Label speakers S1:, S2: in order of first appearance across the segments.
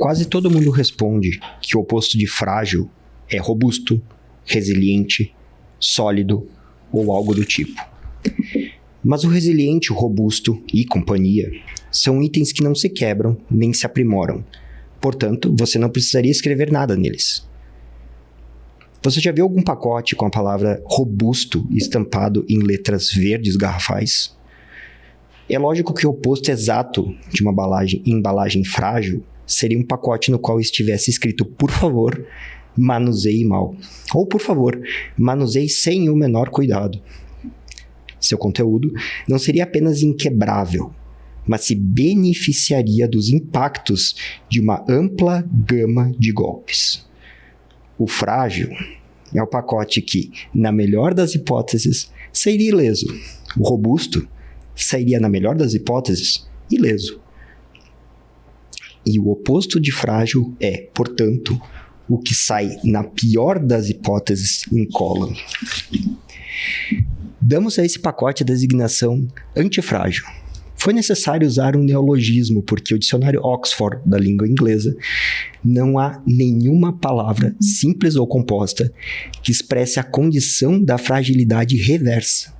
S1: Quase todo mundo responde que o oposto de frágil é robusto, resiliente, sólido ou algo do tipo. Mas o resiliente, o robusto e companhia são itens que não se quebram nem se aprimoram. Portanto, você não precisaria escrever nada neles. Você já viu algum pacote com a palavra robusto estampado em letras verdes garrafais? É lógico que o oposto exato de uma embalagem frágil seria um pacote no qual estivesse escrito, por favor, manuseie mal. Ou, por favor, manuseie sem o menor cuidado. Seu conteúdo não seria apenas inquebrável, mas se beneficiaria dos impactos de uma ampla gama de golpes. O frágil é o pacote que, na melhor das hipóteses, sairia ileso. O robusto sairia, na melhor das hipóteses, ileso. E o oposto de frágil é, portanto, o que sai, na pior das hipóteses, incólume. Damos a esse pacote a designação antifrágil. Foi necessário usar um neologismo, porque o dicionário Oxford da língua inglesa não há nenhuma palavra simples ou composta que expresse a condição da fragilidade reversa,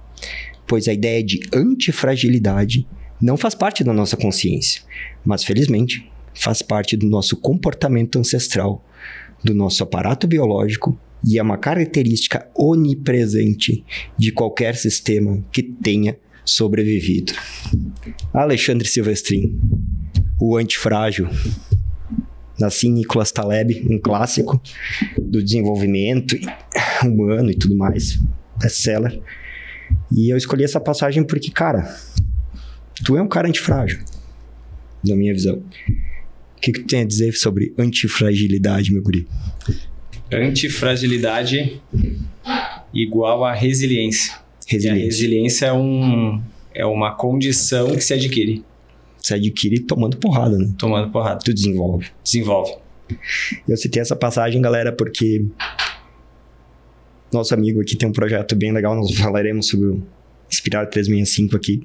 S1: pois a ideia de antifragilidade não faz parte da nossa consciência, mas, felizmente, faz parte do nosso comportamento ancestral, do nosso aparato biológico e é uma característica onipresente de qualquer sistema que tenha sobrevivido. Alexandre Silvestrin, o antifrágil. Nasci em Nicholas Taleb, um clássico do desenvolvimento humano e tudo mais, best-seller. E eu escolhi essa passagem porque, cara, tu é um cara antifrágil, na minha visão. O que tu tem a dizer sobre antifragilidade, meu guri?
S2: Antifragilidade igual a resiliência. E a resiliência é uma condição que se adquire.
S1: Se adquire tomando porrada, né?
S2: Tomando porrada.
S1: Tu desenvolve.
S2: Desenvolve.
S1: Eu citei essa passagem, galera, porque nosso amigo aqui tem um projeto bem legal. Nós falaremos sobre o Inspirar 365 aqui.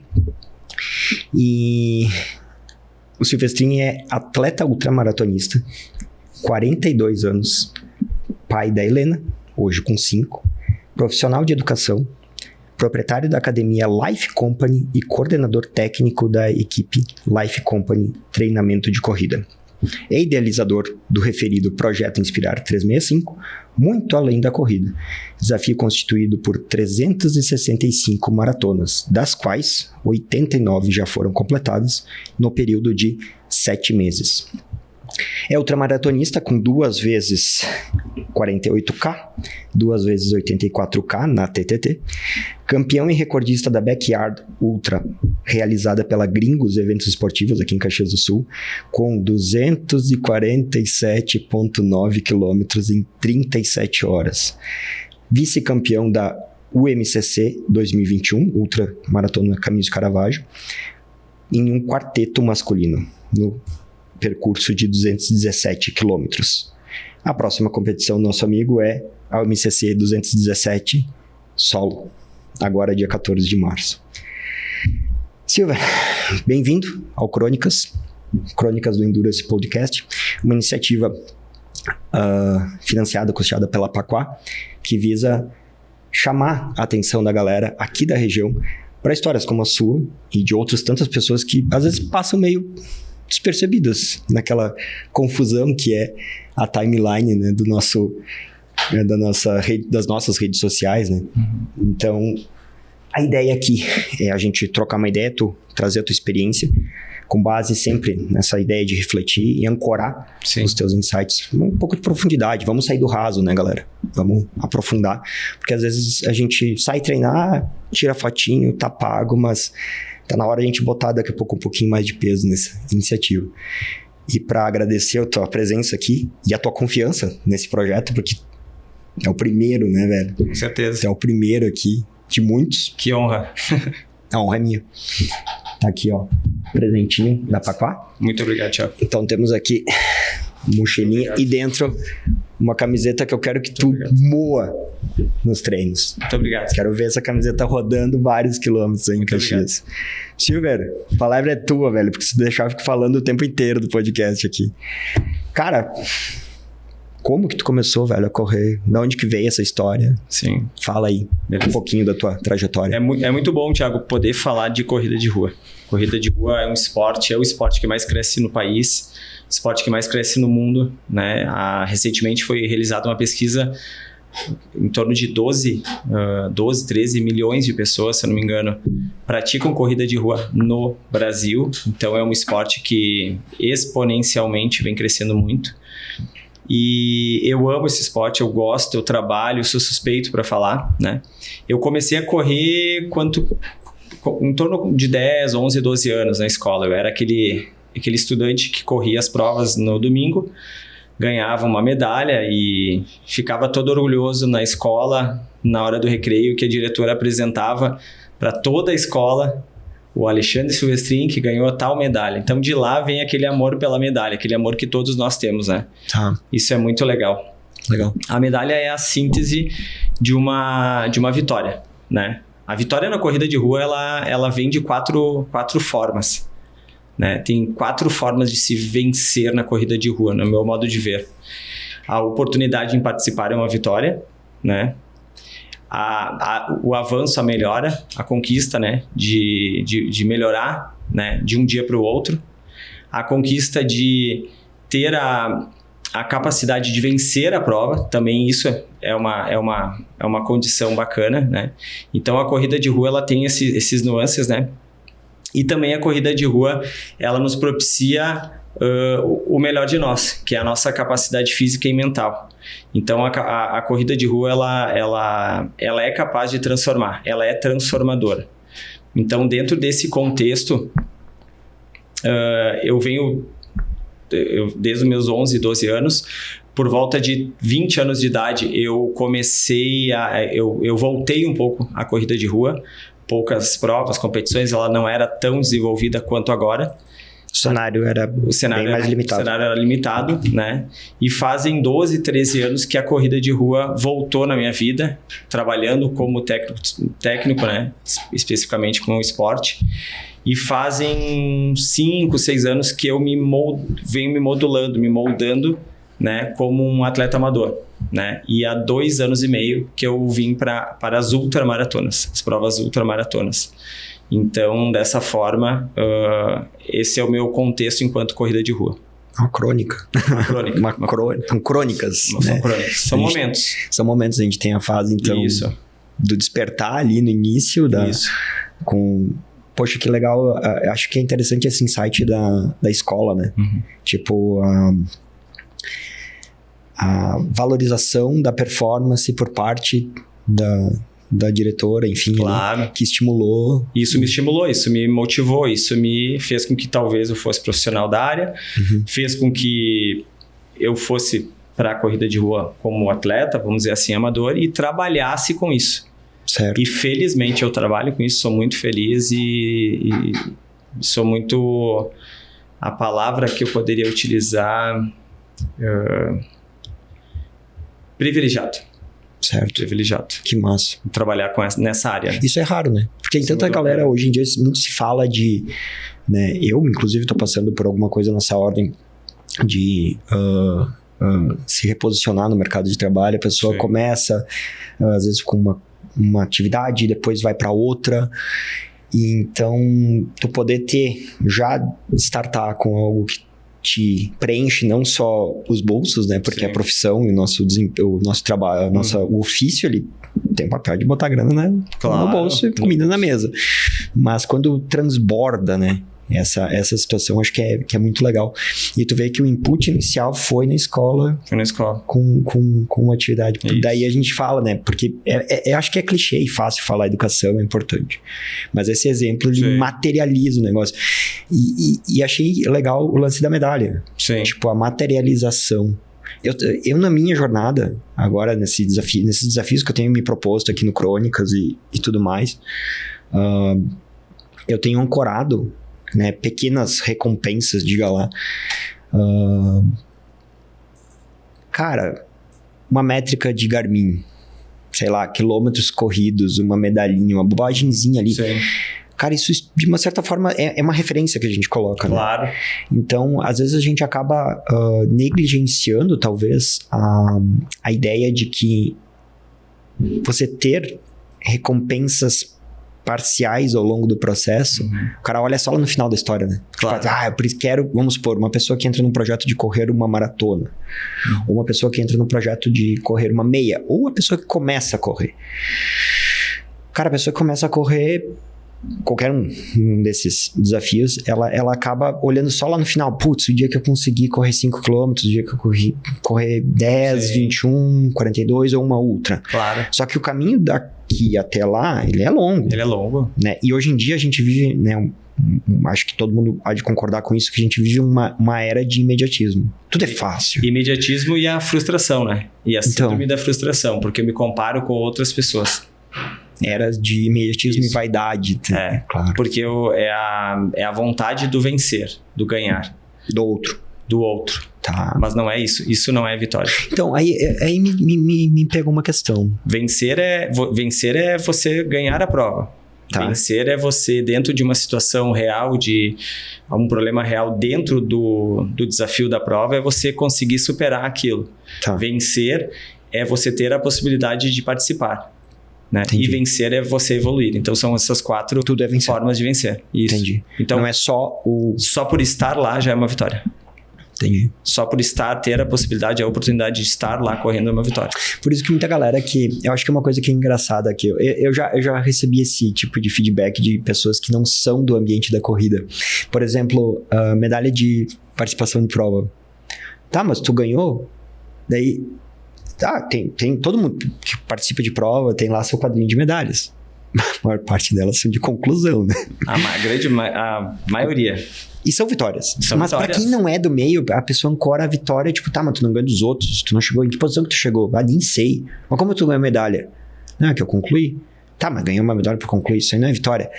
S1: E o Silvestrin é atleta ultramaratonista, 42 anos, pai da Helena, hoje com 5, profissional de educação, proprietário da academia Life Company e coordenador técnico da equipe Life Company Treinamento de Corrida. É idealizador do referido Projeto Inspirar 365, muito além da corrida. Desafio constituído por 365 maratonas, das quais 89 já foram completadas no período de 7 meses. É ultramaratonista com 2 vezes 48K, 2 vezes 84K na TTT, campeão e recordista da Backyard Ultra, realizada pela Gringos Eventos Esportivos aqui em Caxias do Sul, com 247,9 quilômetros em 37 horas. Vice-campeão da UMCC 2021, Ultra Maratona Caminhos Caravaggio, em um quarteto masculino, no percurso de 217 quilômetros. A próxima competição do nosso amigo é a UMCC 217 solo, agora dia 14 de março. Silva, bem-vindo ao Crônicas do Endurance Podcast, uma iniciativa financiada, custeada pela Paquá, que visa chamar a atenção da galera aqui da região para histórias como a sua e de outras tantas pessoas que às vezes passam meio despercebidas naquela confusão que é a timeline, né, das nossas redes sociais, né? Então, a ideia aqui é a gente trocar uma ideia, tu trazer a tua experiência, com base sempre nessa ideia de refletir e ancorar os teus insights. Um pouco de profundidade, vamos sair do raso, né, galera? Vamos aprofundar, porque às vezes a gente sai treinar, tira fotinho, tá pago, mas tá na hora de a gente botar daqui a pouco um pouquinho mais de peso nessa iniciativa. E para agradecer a tua presença aqui e a tua confiança nesse projeto, porque é o primeiro, né, velho?
S2: Com certeza.
S1: É o primeiro aqui de muitos.
S2: Que honra.
S1: A honra é minha. Tá aqui, ó, presentinho da Paquá.
S2: Muito obrigado, Thiago.
S1: Então temos aqui mochilinha e dentro uma camiseta que eu quero que tu moa nos treinos.
S2: Muito obrigado.
S1: Quero ver essa camiseta rodando vários quilômetros aí em Caxias. Silver, a palavra é tua, velho, porque se deixar eu fico falando o tempo inteiro do podcast aqui. Cara, como que tu começou, velho, a correr? De onde que veio essa história?
S2: Sim.
S1: Fala aí um pouquinho da tua trajetória.
S2: É muito bom, Thiago, poder falar de corrida de rua. Corrida de rua é o esporte que mais cresce no país, esporte que mais cresce no mundo, né? Recentemente foi realizada uma pesquisa em torno de 12, 13 milhões de pessoas, se eu não me engano, praticam corrida de rua no Brasil. Então é um esporte que exponencialmente vem crescendo muito. E eu amo esse esporte, eu gosto, eu trabalho, sou suspeito para falar, né? Eu comecei a correr em torno de 10, 11, 12 anos na escola. Eu era aquele estudante que corria as provas no domingo, ganhava uma medalha e ficava todo orgulhoso na escola, na hora do recreio, que a diretora apresentava para toda a escola o Alexandre Silvestrin, que ganhou tal medalha. Então, de lá vem aquele amor pela medalha, aquele amor que todos nós temos, né? Isso é muito legal.
S1: Legal.
S2: A medalha é a síntese de uma vitória, né? A vitória na corrida de rua, ela vem de quatro formas, né? Tem 4 formas de se vencer na corrida de rua, no meu modo de ver. A oportunidade em participar é uma vitória, né? O avanço, a melhora, a conquista, né? de melhorar, né? De um dia para o outro. A conquista de ter a capacidade de vencer a prova, também isso é uma condição bacana, né? Então, a corrida de rua ela tem esses nuances, né? E também a corrida de rua, ela nos propicia o melhor de nós, que é a nossa capacidade física e mental. Então, a corrida de rua, ela é capaz de transformar, ela é transformadora. Então, dentro desse contexto, eu desde os meus 11, 12 anos, por volta de 20 anos de idade, eu comecei eu voltei um pouco à corrida de rua. Poucas provas, competições, ela não era tão desenvolvida quanto agora.
S1: O cenário era bem mais limitado.
S2: O cenário era limitado, né? E fazem 12, 13 anos que a corrida de rua voltou na minha vida, trabalhando como técnico, né? Especificamente com o esporte. E fazem 5, 6 anos que eu venho me moldando, né? Como um atleta amador, né? E há 2 anos e meio que eu vim para as ultramaratonas, as provas ultramaratonas. Então, dessa forma, esse é o meu contexto enquanto corrida de rua.
S1: Uma crônica. São crônicas.
S2: Não, né? São crônicas. São momentos.
S1: São momentos. A gente tem a fase, então, do despertar ali no início. Poxa, que legal. Acho que é interessante esse insight da escola, né? Uhum. Tipo, a valorização da performance por parte da diretora, enfim,
S2: claro,
S1: né, que estimulou.
S2: Isso me estimulou, isso me motivou, isso me fez com que talvez eu fosse profissional da área, fez com que eu fosse para a corrida de rua como atleta, vamos dizer assim, amador, e trabalhasse com isso.
S1: Certo.
S2: E felizmente eu trabalho com isso, sou muito feliz e sou muito... A palavra que eu poderia utilizar... privilegiado.
S1: Certo.
S2: Privilegiado.
S1: Que massa.
S2: Trabalhar nessa área. Né?
S1: Isso é raro, né? Porque tem tanta galera, hoje em dia, muito se fala de... Né, eu, inclusive, estou passando por alguma coisa nessa ordem de se reposicionar no mercado de trabalho. A pessoa começa, às vezes, com uma atividade, depois vai para outra. E então, tu poder já startar com algo que te preenche não só os bolsos, né? Porque a profissão e o nosso trabalho, o ofício, ele tem o papel de botar grana no bolso e comida na mesa. Mas quando transborda, né? Essa situação, acho que é muito legal. E tu vê que o input inicial foi na escola.
S2: Foi na escola.
S1: Com atividade.
S2: Isso.
S1: Daí a gente fala, né? Porque acho que é clichê e fácil falar educação, é importante. Mas esse exemplo, ele materializa o negócio. E achei legal o lance da medalha.
S2: Sim.
S1: Tipo, a materialização. Eu na minha jornada, agora nesses desafios que eu tenho me proposto aqui no Crônicas e tudo mais, eu tenho ancorado, né, pequenas recompensas, diga lá. Cara, uma métrica de Garmin, sei lá, quilômetros corridos, uma medalhinha, uma bobagemzinha ali.
S2: Sim.
S1: Cara, isso de uma certa forma é uma referência que a gente coloca, né?
S2: Claro.
S1: Então, às vezes a gente acaba negligenciando, talvez, a ideia de que você ter recompensas parciais ao longo do processo, o cara olha só lá no final da história, né?
S2: Claro.
S1: Tipo, por isso quero, vamos supor, uma pessoa que entra num projeto de correr uma maratona, ou uma pessoa que entra num projeto de correr uma meia, ou a pessoa que começa a correr. Cara, a pessoa que começa a correr qualquer um desses desafios, ela acaba olhando só lá no final. Putz, o dia que eu consegui correr 5 km, o dia que eu correr 10,
S2: Sim.
S1: 21, 42 ou uma ultra.
S2: Claro.
S1: Só que o caminho daqui até lá, ele é longo.
S2: Ele é longo.
S1: Né? E hoje em dia a gente vive, né, acho que todo mundo pode concordar com isso, que a gente vive uma era de imediatismo. Tudo é fácil.
S2: Imediatismo e a frustração, né? E a síndrome da frustração, porque eu me comparo com outras pessoas.
S1: Era de imediatismo
S2: Isso.
S1: e vaidade. Claro.
S2: Porque é a vontade do vencer, do ganhar.
S1: Do outro.
S2: Do outro.
S1: Tá.
S2: Mas não é isso. Isso não é vitória.
S1: Então, aí me pegou uma questão.
S2: Vencer é você ganhar a prova.
S1: Tá.
S2: Vencer é você, dentro de uma situação real, de um problema real dentro do desafio da prova, é você conseguir superar aquilo.
S1: Tá.
S2: Vencer é você ter a possibilidade de participar. Né?
S1: Entendi.
S2: E vencer é você evoluir. Então são essas 4
S1: Tudo é vencer.
S2: formas de vencer. Isso.
S1: Entendi.
S2: Então,
S1: não é só o...
S2: só por estar lá já é uma vitória.
S1: Entendi.
S2: Só por ter a possibilidade, a oportunidade de estar lá correndo é uma vitória.
S1: Por isso que muita galera que... Eu acho que é uma coisa que é engraçada aqui. Eu já recebi esse tipo de feedback de pessoas que não são do ambiente da corrida. Por exemplo, a medalha de participação de prova. Tá, mas tu ganhou? Daí... Tá, tem todo mundo que participa de prova, tem lá seu quadrinho de medalhas. A maior parte delas são de conclusão, né?
S2: A maioria.
S1: E são vitórias.
S2: São
S1: mas
S2: vitórias.
S1: Pra quem não é do meio, a pessoa ancora a vitória, tipo, tá, mas tu não ganhou dos outros, tu não chegou, em que posição que tu chegou? Ah, nem sei. Mas como tu ganhou medalha? Não, é que eu concluí. Tá, mas ganhou uma medalha pra concluir, isso aí não é vitória.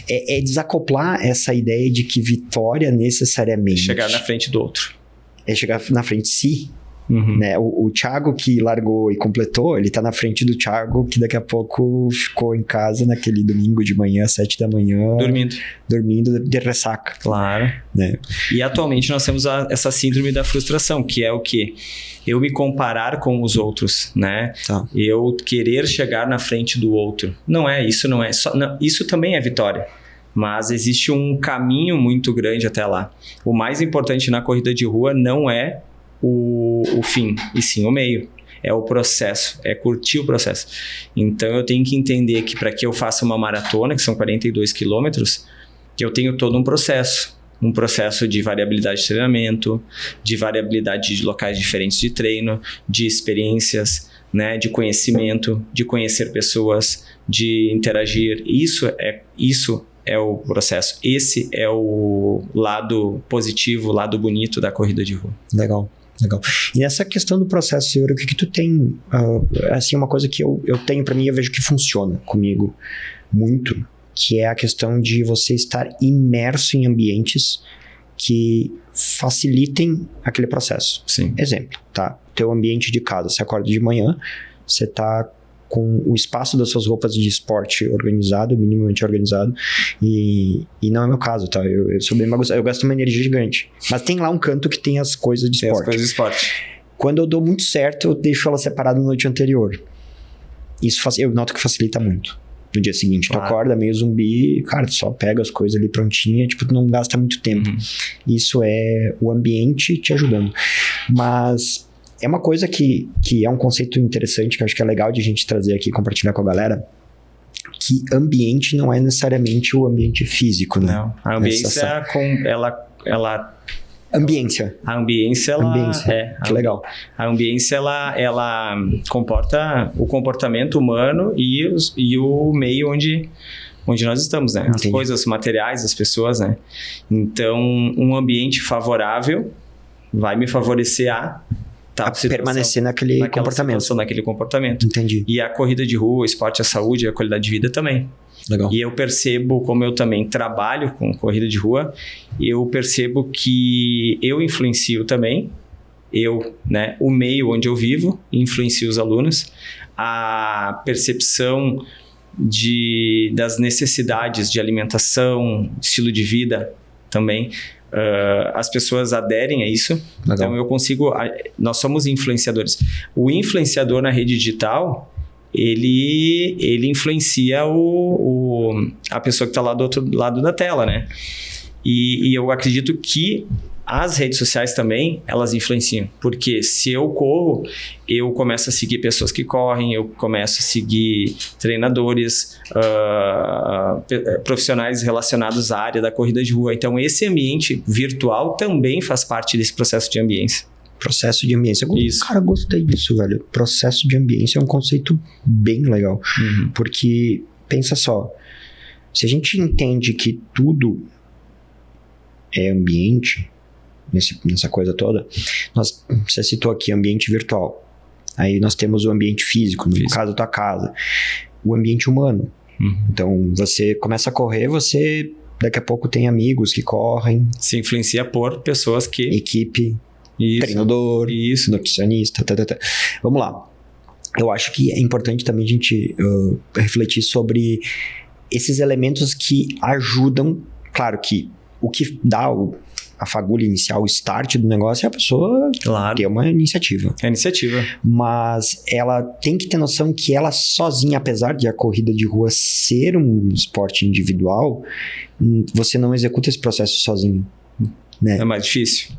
S1: É desacoplar essa ideia de que vitória necessariamente...
S2: Chegar na frente do outro.
S1: É chegar na frente de si.
S2: Uhum.
S1: Né? O Thiago que largou e completou, ele tá na frente do Thiago que daqui a pouco ficou em casa naquele domingo de manhã, às 7 da manhã, dormindo de ressaca.
S2: Claro.
S1: Né?
S2: E atualmente nós temos essa síndrome da frustração, que é o quê? Eu me comparar com os outros, né?
S1: Tá.
S2: Eu querer chegar na frente do outro. Isso não é só, não, isso também é vitória. Mas existe um caminho muito grande até lá. O mais importante na corrida de rua não é o fim, e sim o meio. É o processo, é curtir o processo. Então eu tenho que entender que para que eu faça uma maratona, que são 42 quilômetros, eu tenho todo um processo. Um processo de variabilidade de treinamento, de variabilidade de locais diferentes de treino, de experiências, né, de conhecimento, de conhecer pessoas, de interagir. Isso é o processo. Esse é o lado positivo, o lado bonito da corrida de rua.
S1: Legal. E nessa questão do processo, Senhor, o que tu tem, assim, uma coisa que eu tenho pra mim, eu vejo que funciona comigo muito, que é a questão de você estar imerso em ambientes que facilitem aquele processo.
S2: Sim.
S1: Exemplo, tá? Teu ambiente de casa, você acorda de manhã, você tá com o espaço das suas roupas de esporte organizado, minimamente organizado, e não é meu caso, tá? Eu sou bem bagunçado, eu gasto uma energia gigante. Mas tem lá um canto que tem as coisas de esporte.
S2: As coisas de esporte.
S1: Quando eu dou muito certo, eu deixo ela separada na noite anterior. Eu noto que facilita muito. No dia seguinte, tu acorda meio zumbi, cara, tu só pega as coisas ali prontinhas, tipo, tu não gasta muito tempo. Isso é o ambiente te ajudando. Mas é uma coisa que é um conceito interessante, que eu acho que é legal de a gente trazer aqui e compartilhar com a galera, que ambiente não é necessariamente o ambiente físico, né?
S2: Não, a ambiência,
S1: Ambiência.
S2: A ambiência,
S1: que legal.
S2: A ambiência, ela comporta o comportamento humano e o meio onde nós estamos, né? As coisas materiais, as pessoas, né? Então, um ambiente favorável vai me favorecer a
S1: permanecer naquele comportamento. Entendi.
S2: E a corrida de rua, o esporte, a saúde, a qualidade de vida também.
S1: Legal.
S2: E eu percebo, como eu também trabalho com corrida de rua, eu percebo que eu influencio também, o meio onde eu vivo, influencio os alunos, a percepção das necessidades de alimentação, estilo de vida também, as pessoas aderem a isso.
S1: Legal.
S2: Então nós somos influenciadores. O influenciador na rede digital, ele influencia a pessoa que está lá do outro lado da tela, né? E eu acredito que as redes sociais também, elas influenciam. Porque se eu corro, eu começo a seguir pessoas que correm, eu começo a seguir treinadores, profissionais relacionados à área da corrida de rua. Então, esse ambiente virtual também faz parte desse processo de ambiência.
S1: Processo de ambiência.
S2: Isso.
S1: Cara, gostei disso, velho. Processo de ambiência é um conceito bem legal. Porque, pensa só, se a gente entende que tudo é ambiente, nessa coisa toda, você citou aqui ambiente virtual. Aí nós temos o ambiente físico, no caso da tua casa. O ambiente humano. Então, você começa a correr, você daqui a pouco tem amigos que correm.
S2: Se influencia por pessoas que...
S1: Equipe,
S2: Isso.
S1: treinador,
S2: Isso.
S1: nutricionista, Vamos lá. Eu acho que é importante também a gente refletir sobre esses elementos que ajudam. Claro que o que dá a fagulha inicial, o start do negócio é a pessoa ter uma iniciativa.
S2: É iniciativa.
S1: Mas ela tem que ter noção que ela sozinha, apesar de a corrida de rua ser um esporte individual, você não executa esse processo sozinho. Né?
S2: É mais difícil.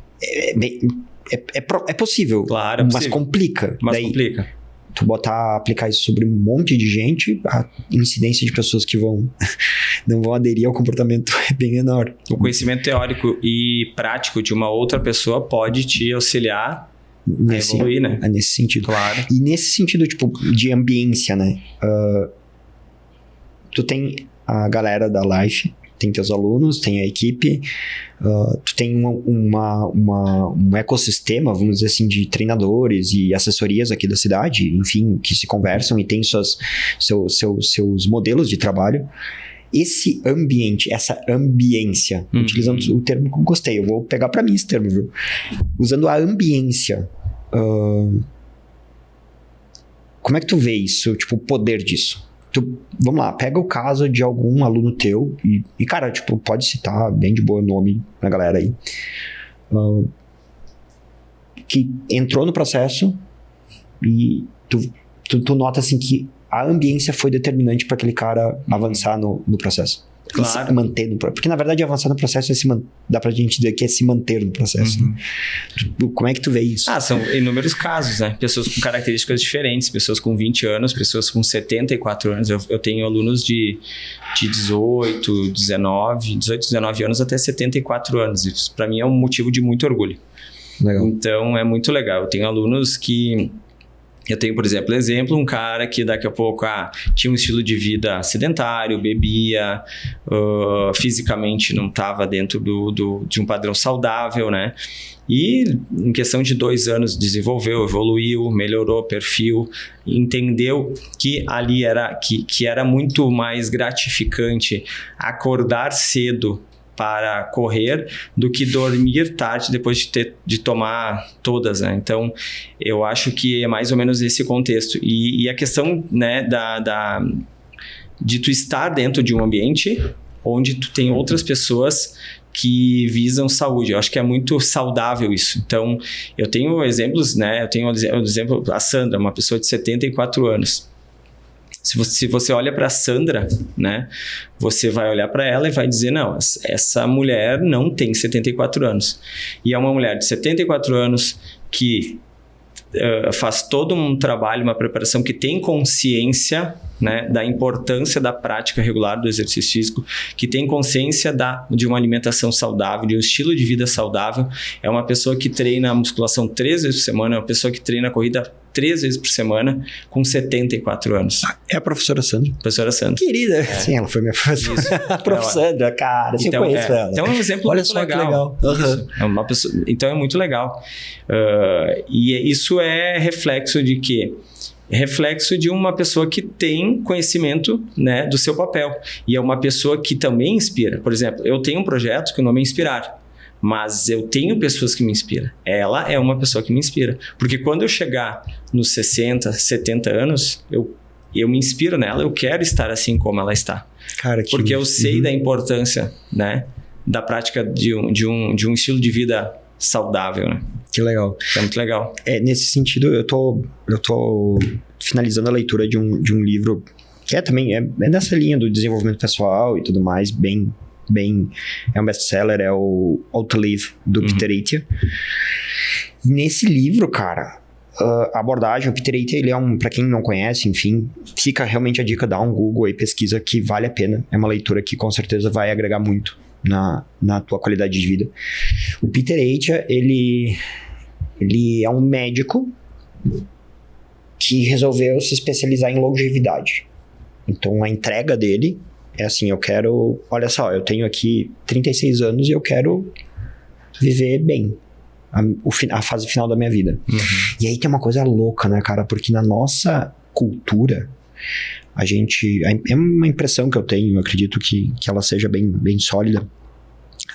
S1: É possível,
S2: Claro, é
S1: mas
S2: possível.
S1: complica.
S2: Mas complica.
S1: Tu aplicar isso sobre um monte de gente, a incidência de pessoas que não vão aderir ao comportamento é bem menor.
S2: O conhecimento teórico e prático de uma outra pessoa pode te auxiliar a evoluir, né?
S1: Nesse sentido.
S2: Claro.
S1: E nesse sentido, tipo, de ambiência, né? Tu tem a galera da Life, tem teus alunos, tem a equipe, tu tem um ecossistema, vamos dizer assim, de treinadores e assessorias aqui da cidade, enfim, que se conversam e tem seus modelos de trabalho. Esse ambiente, essa ambiência, utilizando o termo que eu gostei, eu vou pegar para mim esse termo, viu? Usando a ambiência, como é que tu vê isso, tipo, o poder disso? Vamos lá, pega o caso de algum aluno teu e cara, tipo, pode citar bem de boa nome na galera aí, que entrou no processo e tu nota assim que a ambiência foi determinante para aquele cara avançar no processo.
S2: Claro.
S1: E se manter no processo. Porque na verdade avançar no processo dá pra gente dizer que é se manter no processo. Né? Como é que tu vê isso?
S2: São inúmeros casos, né? Pessoas com características diferentes, pessoas com 20 anos, pessoas com 74 anos. Eu tenho alunos de 18, 19 anos até 74 anos. Isso para mim é um motivo de muito orgulho.
S1: Legal.
S2: Então é muito legal. Eu tenho alunos que... Eu tenho, por exemplo, um cara que daqui a pouco tinha um estilo de vida sedentário, bebia, fisicamente não estava dentro de um padrão saudável, né? E em questão de 2 anos desenvolveu, evoluiu, melhorou o perfil, entendeu que ali que era muito mais gratificante acordar cedo para correr do que dormir tarde depois de tomar todas, né? Então, eu acho que é mais ou menos esse contexto. E a questão, né, de tu estar dentro de um ambiente onde tu tem outras pessoas que visam saúde. Eu acho que é muito saudável isso. Então, eu tenho exemplos, né? Eu tenho o exemplo, a Sandra, uma pessoa de 74 anos. Se você olha para a Sandra, né, você vai olhar para ela e vai dizer, não, essa mulher não tem 74 anos. E é uma mulher de 74 anos que faz todo um trabalho, uma preparação, que tem consciência, né, da importância da prática regular do exercício físico, que tem consciência de uma alimentação saudável, de um estilo de vida saudável. É uma pessoa que treina a musculação 3 vezes por semana, é uma pessoa que treina a corrida 3 vezes por semana, com 74 anos.
S1: É a professora Sandra.
S2: Professora Sandra.
S1: Querida. Sim, ela foi minha professora. A professora Sandra, cara, eu conheço ela.
S2: Então é um exemplo
S1: Olha
S2: muito
S1: só
S2: legal.
S1: Que legal.
S2: É uma pessoa, então é muito legal. E isso é reflexo de quê? Reflexo de uma pessoa que tem conhecimento, né, do seu papel. E é uma pessoa que também inspira. Por exemplo, eu tenho um projeto que o nome é Inspirar. Mas eu tenho pessoas que me inspiram. Ela é uma pessoa que me inspira. Porque quando eu chegar nos 60, 70 anos, eu eu me inspiro nela, eu quero estar assim como ela está.
S1: Cara,
S2: Porque eu sei da importância, né, da prática de um estilo de vida saudável, né?
S1: Que legal.
S2: É muito legal.
S1: Nesse sentido, eu tô finalizando a leitura de um livro que também é dessa linha do desenvolvimento pessoal e tudo mais, bem é um best-seller, é o How to Live, do Peter Attia. Nesse livro, cara, a abordagem, o Peter Attia, ele é pra quem não conhece, enfim, fica realmente a dica, dá um Google aí, pesquisa, que vale a pena. É uma leitura que com certeza vai agregar muito na tua qualidade de vida. O Peter Attia, ele é um médico que resolveu se especializar em longevidade. Então, a entrega dele é assim, olha só, eu tenho aqui 36 anos e eu quero viver bem a fase final da minha vida. E aí tem uma coisa louca, né, cara? Porque na nossa cultura, é uma impressão que eu tenho, eu acredito que ela seja bem sólida,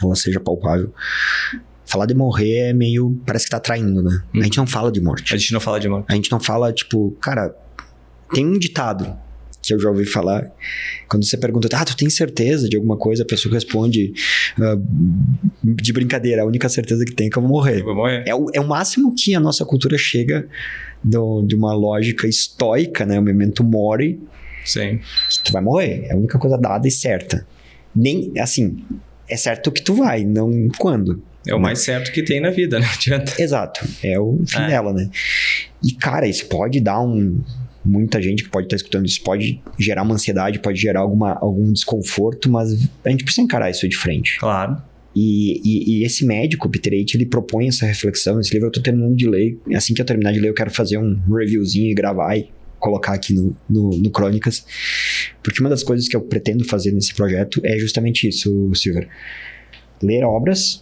S1: ela seja palpável. Falar de morrer é meio, parece que tá traindo, né? A gente não fala de morte.
S2: A gente não fala de morte.
S1: A gente não fala, tipo, cara, tem um ditado que eu já ouvi falar, quando você pergunta, tu tem certeza de alguma coisa? A pessoa responde de brincadeira, a única certeza que tem é que eu vou morrer.
S2: Eu vou morrer.
S1: É o máximo que a nossa cultura chega de uma lógica estoica, né? O memento mori.
S2: Sim.
S1: Que tu vai morrer. É a única coisa dada e certa. Nem, assim, é certo que tu vai, não quando.
S2: É o mais certo que tem na vida, não adianta.
S1: Exato, é o fim dela, né? E, cara, isso pode dar muita gente que pode estar escutando isso, pode gerar uma ansiedade, pode gerar algum desconforto, mas a gente precisa encarar isso de frente.
S2: Claro.
S1: E esse médico, Peter Attia, ele propõe essa reflexão. Esse livro eu tô terminando de ler. Assim que eu terminar de ler, eu quero fazer um reviewzinho e gravar e colocar aqui no Crônicas. Porque uma das coisas que eu pretendo fazer nesse projeto é justamente isso, Silver. Ler obras,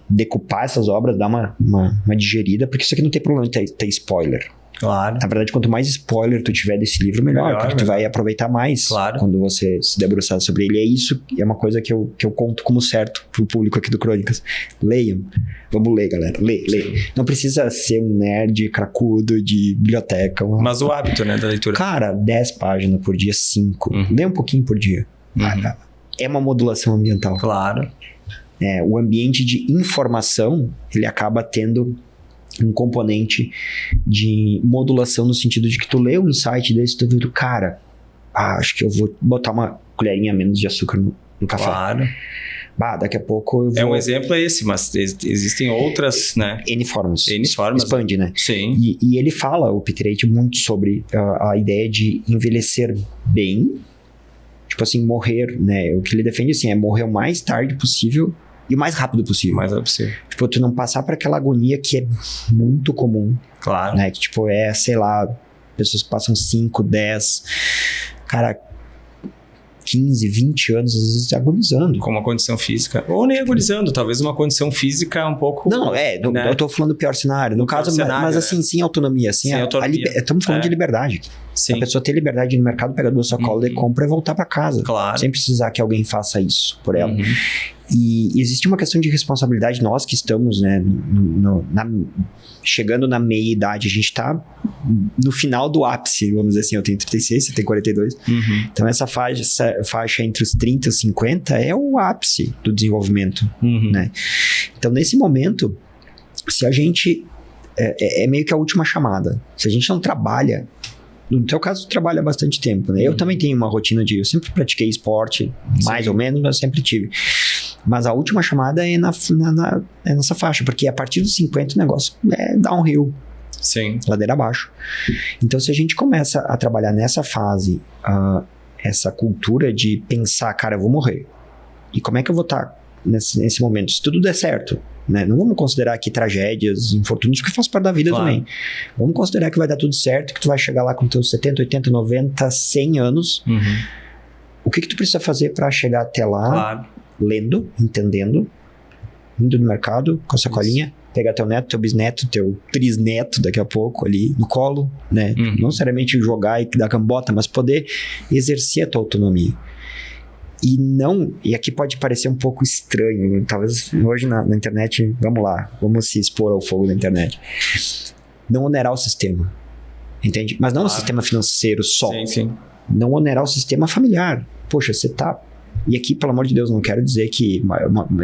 S1: decupar essas obras, dar uma digerida, porque isso aqui não tem problema de ter spoiler.
S2: Claro.
S1: Na verdade, quanto mais spoiler tu tiver desse livro, melhor, porque tu vai aproveitar mais quando você se debruçar sobre ele. É isso, é uma coisa que eu conto como certo pro público aqui do Crônicas. Leiam. Vamos ler, galera. Lê. Não precisa ser um nerd cracudo de biblioteca.
S2: Mas o hábito, né, da leitura.
S1: Cara, 10 páginas por dia, 5. Lê um pouquinho por dia. É uma modulação ambiental.
S2: Claro.
S1: O ambiente de informação, ele acaba tendo um componente de modulação no sentido de que tu lê um insight desse, tu vê, cara, acho que eu vou botar uma colherinha a menos de açúcar no café.
S2: Claro.
S1: Daqui a pouco eu vou...
S2: Um exemplo é esse, mas existem outras, né?
S1: N formas.
S2: Expande,
S1: né?
S2: Sim.
S1: E ele fala, o Peter Attia, muito sobre a ideia de envelhecer bem, tipo assim, morrer, né? O que ele defende, assim, é morrer o mais tarde possível e o mais rápido possível. Tipo, tu não passar por aquela agonia que é muito comum.
S2: Claro.
S1: Né? Que, tipo, sei lá, pessoas que passam 5, 10, cara, 15, 20 anos, às vezes, agonizando.
S2: Com uma condição física. Ou nem agonizando, talvez uma condição física um pouco...
S1: Não, né? Eu tô falando do pior cenário. No caso, mas assim, sem autonomia. Sem autonomia. Estamos falando de liberdade.
S2: Sim.
S1: A pessoa ter liberdade no mercado, pegar duas sacolas e compra e voltar pra casa.
S2: Claro.
S1: Sem precisar que alguém faça isso por ela. E existe uma questão de responsabilidade. Nós que estamos, né, chegando na meia-idade, a gente tá no final do ápice, vamos dizer assim. Eu tenho 36, você tem 42. Então essa faixa entre os 30 e os 50 é o ápice do desenvolvimento, né? Então nesse momento, se a gente... É meio que a última chamada. Se a gente não trabalha... No teu caso, tu trabalha há bastante tempo, né? Eu também tenho uma rotina eu sempre pratiquei esporte, mais ou menos, mas sempre tive. Mas a última chamada é nessa faixa, porque a partir dos 50 o negócio é downhill.
S2: Sim.
S1: Ladeira abaixo. Então, se a gente começa a trabalhar nessa fase, essa cultura de pensar, cara, eu vou morrer. E como é que eu vou estar nesse momento? Se tudo der certo, né? Não vamos considerar aqui tragédias, infortúnios, que faz parte da vida também. Vamos considerar que vai dar tudo certo, que tu vai chegar lá com teus 70, 80, 90, 100 anos. O que tu precisa fazer para chegar até lá?
S2: Claro.
S1: Lendo, entendendo, indo no mercado com a sacolinha, pegar teu neto, teu bisneto, teu trisneto daqui a pouco ali no colo, né? Não necessariamente jogar e dar cambota, mas poder exercer a tua autonomia. E aqui pode parecer um pouco estranho, talvez hoje na internet, vamos se expor ao fogo da internet. Não onerar o sistema. entende? Mas não o sistema financeiro só.
S2: Sim.
S1: Não onerar o sistema familiar. Poxa, você tá... E aqui, pelo amor de Deus, não quero dizer que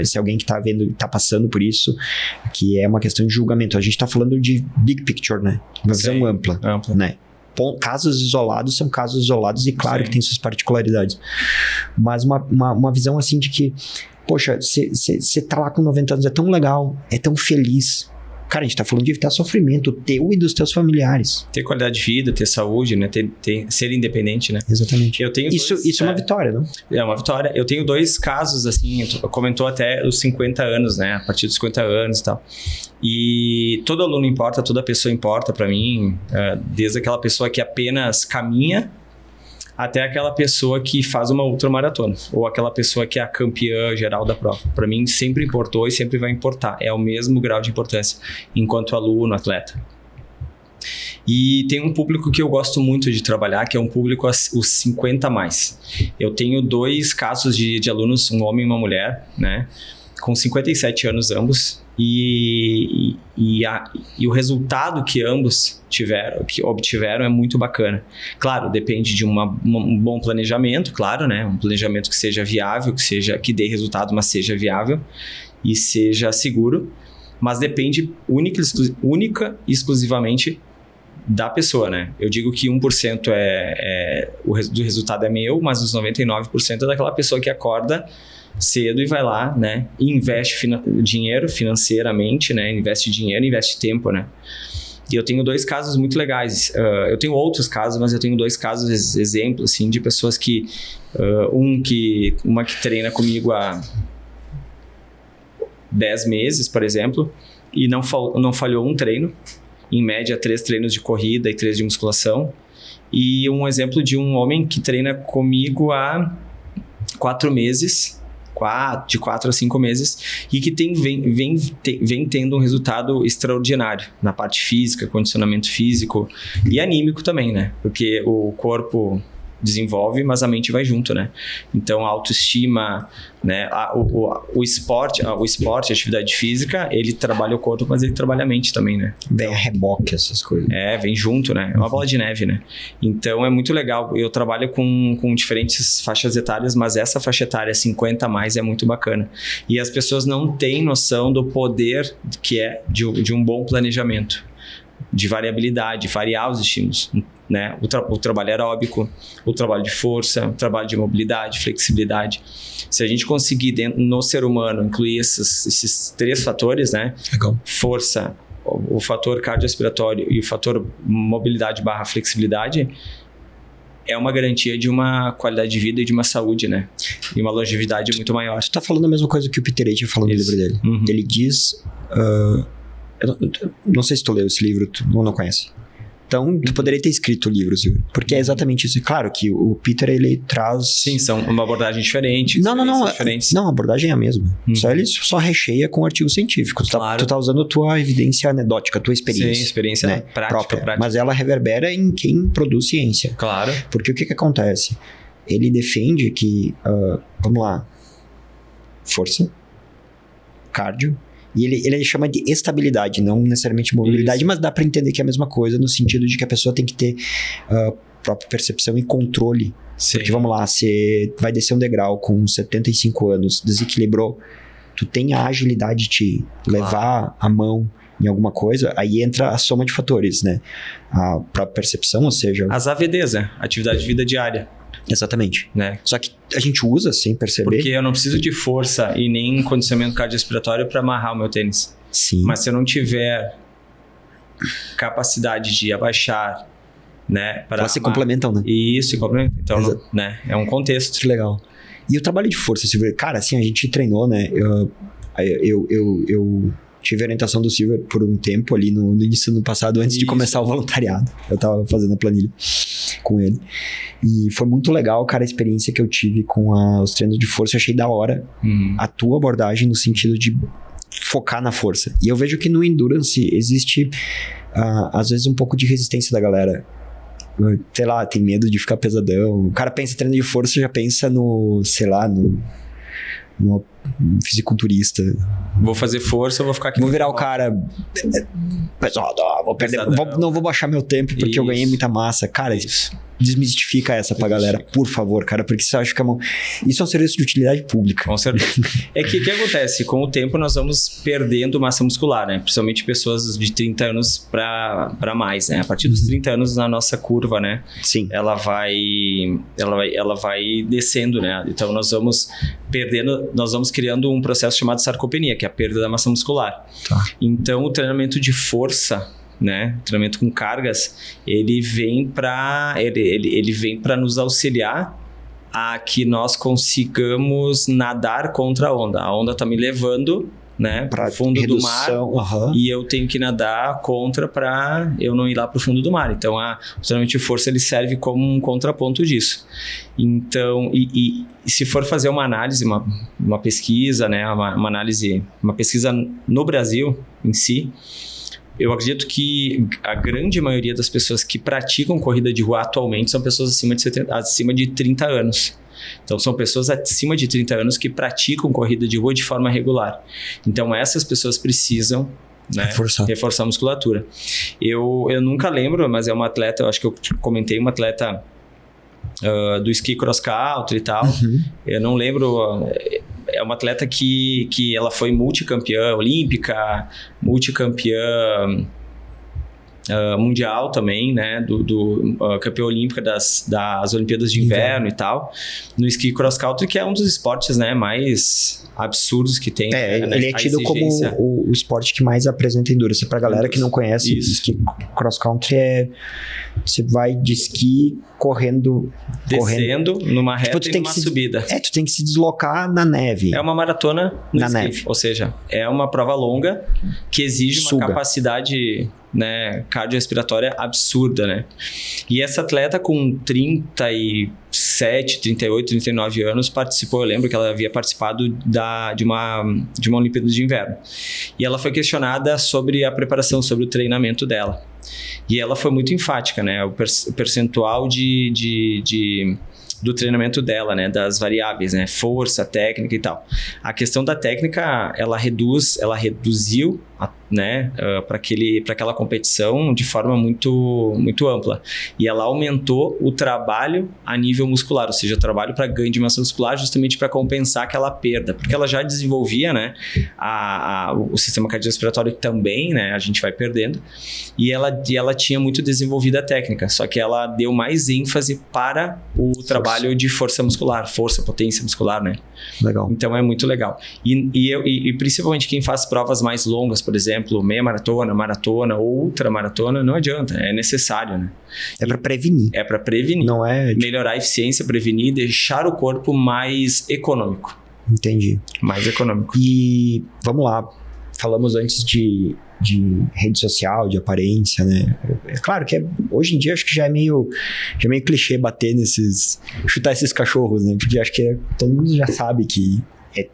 S1: se alguém que tá vendo, tá passando por isso, que é uma questão de julgamento. A gente tá falando de big picture, né? Uma visão ampla, né? Casos isolados são casos isolados e claro que tem suas particularidades. Mas uma visão assim de que, poxa, você tá lá com 90 anos, é tão legal, é tão feliz. Cara, a gente tá falando de evitar sofrimento teu e dos teus familiares.
S2: Ter qualidade de vida, ter saúde, né? Ser independente, né?
S1: Exatamente.
S2: Eu tenho
S1: isso é uma vitória, não?
S2: É uma vitória. Eu tenho 2 casos, assim, comentou até os 50 anos, né? A partir dos 50 anos e tal. E todo aluno importa, toda pessoa importa pra mim, desde aquela pessoa que apenas caminha até aquela pessoa que faz uma ultramaratona, ou aquela pessoa que é a campeã geral da prova. Para mim, sempre importou e sempre vai importar. É o mesmo grau de importância enquanto aluno, atleta. E tem um público que eu gosto muito de trabalhar, que é um público os 50 a mais. Eu tenho 2 casos de alunos, um homem e uma mulher, né? Com 57 anos ambos, e o resultado que ambos obtiveram é muito bacana. Claro, depende de um bom planejamento, claro, né? Um planejamento que seja viável, que dê resultado, mas seja viável e seja seguro, mas depende única e exclusivamente da pessoa, né? Eu digo que 1% do resultado é meu, mas os 99% é daquela pessoa que acorda cedo e vai lá, né, e investe dinheiro financeiramente, né, investe dinheiro, investe tempo, né. E eu tenho 2 casos muito legais. Eu tenho outros casos, mas eu tenho 2 casos, exemplos, assim, de pessoas que... uma que treina comigo há 10 meses, por exemplo, e não falhou um treino. Em média, 3 treinos de corrida e 3 de musculação. E um exemplo de um homem que treina comigo há 4 meses... de 4 a 5 meses, e que vem tendo um resultado extraordinário na parte física, condicionamento físico e anímico também, né? Porque o corpo desenvolve, mas a mente vai junto, né? Então, a autoestima, né? O esporte, a atividade física, ele trabalha o corpo, mas ele trabalha a mente também, né?
S1: Vem a reboque essas coisas.
S2: Vem junto, né? É uma bola de neve, né? Então, é muito legal. Eu trabalho com diferentes faixas etárias, mas essa faixa etária 50 a mais é muito bacana. E as pessoas não têm noção do poder que é de um bom planejamento, de variabilidade, variar os estímulos, né? O trabalho aeróbico, o trabalho de força, o trabalho de mobilidade, flexibilidade. Se a gente conseguir no ser humano incluir esses 3 fatores, né?
S1: Legal.
S2: Força, o fator cardiorrespiratório e o fator mobilidade / flexibilidade, é uma garantia de uma qualidade de vida e de uma saúde, né? E uma longevidade muito maior.
S1: Tu tá falando a mesma coisa que o Peter Attia falou no livro dele.
S2: Uhum.
S1: Ele diz... eu não sei se tu leu esse livro, tu não conhece. Então, tu poderia ter escrito o livro, Silvio. Porque é exatamente isso. Claro que o Peter, ele traz...
S2: Sim, são uma abordagem diferente.
S1: Não, a abordagem é a mesma. Ele só recheia com artigos científicos.
S2: Claro.
S1: Tu tá usando a tua evidência anedótica, a tua experiência.
S2: Sim, experiência, né? Prática.
S1: Mas ela reverbera em quem produz ciência.
S2: Claro.
S1: Porque o que acontece? Ele defende que... vamos lá. Força. Cardio. E ele chama de estabilidade, não necessariamente mobilidade, mas dá para entender que é a mesma coisa, no sentido de que a pessoa tem que ter própria percepção e controle.
S2: Sim.
S1: Porque vamos lá, você vai descer um degrau com 75 anos, desequilibrou, tu tem a agilidade de te levar a mão em alguma coisa, aí entra a soma de fatores, né? A própria percepção, ou seja...
S2: As AVDs, né? Atividade de vida diária.
S1: Exatamente.
S2: Né?
S1: Só que a gente usa sem perceber.
S2: Porque eu não preciso de força e nem condicionamento cardiorrespiratório para amarrar o meu tênis.
S1: Sim.
S2: Mas se eu não tiver capacidade de abaixar, né?
S1: Elas se complementam, né?
S2: Isso, se complementam. Então, né? É um contexto.
S1: Que legal. E o trabalho de força, Silvio? Cara, assim, a gente treinou, né? Eu tive a orientação do Silvio por um tempo ali no início do ano passado, antes de começar o voluntariado. Eu tava fazendo a planilha com ele. E foi muito legal, cara, a experiência que eu tive com os treinos de força. Eu achei da hora a tua abordagem no sentido de focar na força. E eu vejo que no Endurance existe, às vezes, um pouco de resistência da galera. Sei lá, tem medo de ficar pesadão. O cara pensa em treino de força, já pensa no, sei lá, numa fisiculturista.
S2: Vou fazer força, eu vou ficar aqui.
S1: Vou virar o cara... Pessoal, vou perder... Não vou baixar meu tempo porque eu ganhei muita massa. Cara, desmistifica essa pra galera, por favor, cara, porque você acha que isso é um serviço de utilidade pública.
S2: Com certeza. É que o que acontece? Com o tempo nós vamos perdendo massa muscular, né? Principalmente pessoas de 30 anos pra mais, né? A partir dos 30 anos na nossa curva, né?
S1: Sim.
S2: Ela vai descendo, né? Então nós vamos perdendo, nós vamos criando um processo chamado sarcopenia, que é a perda da massa muscular.
S1: Tá.
S2: Então o treinamento de força, né, treinamento com cargas, ele vem para nos auxiliar a que nós consigamos nadar contra a onda. A onda tá me levando, né, para o fundo do mar, e eu tenho que nadar contra para eu não ir lá para o fundo do mar. Então, o treinamento de força ele serve como um contraponto disso. Então, e se for fazer uma análise, uma pesquisa, né, uma pesquisa no Brasil em si, eu acredito que a grande maioria das pessoas que praticam corrida de rua atualmente são pessoas acima de 30 anos. Então, são pessoas acima de 30 anos que praticam corrida de rua de forma regular. Então, essas pessoas precisam, né, reforçar a musculatura. Eu nunca lembro, mas é uma atleta, eu acho que eu comentei, uma atleta do esqui cross country e tal. Eu não lembro... É uma atleta que ela foi multicampeã olímpica, multicampeã mundial também, né? Campeã olímpica das Olimpíadas de Inverno e tal. No esqui cross country, que é um dos esportes, né, mais absurdos que tem.
S1: Ele é tido como o esporte que mais apresenta endurance. Pra galera que não conhece, esqui cross country você vai de esqui descendo
S2: numa reta e numa subida.
S1: Tu tem que se deslocar na neve.
S2: É uma maratona na neve. Ou seja, é uma prova longa que exige uma capacidade, né, cardiorrespiratória absurda, né? E essa atleta com 37, 38, 39 anos participou, eu lembro que ela havia participado de uma Olimpíada de Inverno. E ela foi questionada sobre a preparação, sobre o treinamento dela. E ela foi muito enfática, né? O percentual do treinamento dela, né? Das variáveis, né? Força, técnica e tal. A questão da técnica, ela reduziu, né? Para aquela competição de forma muito, muito ampla. E ela aumentou o trabalho a nível muscular, ou seja, o trabalho para ganho de massa muscular justamente para compensar aquela perda. Porque ela já desenvolvia, né? O sistema cardiorrespiratório também, né? A gente vai perdendo. E ela tinha muito desenvolvida a técnica, só que ela deu mais ênfase para o trabalho de força muscular, potência muscular, né?
S1: Legal.
S2: Então é muito legal. E principalmente quem faz provas mais longas, por exemplo, meia maratona ou ultramaratona, não adianta, é necessário, né?
S1: É para prevenir.
S2: É para prevenir.
S1: Não é...
S2: Melhorar a eficiência, prevenir, deixar o corpo mais econômico.
S1: Entendi.
S2: Mais econômico.
S1: E vamos lá, falamos antes de rede social, de aparência, né? É claro que hoje em dia acho que já é meio clichê chutar esses cachorros, né? Porque acho que todo mundo já sabe que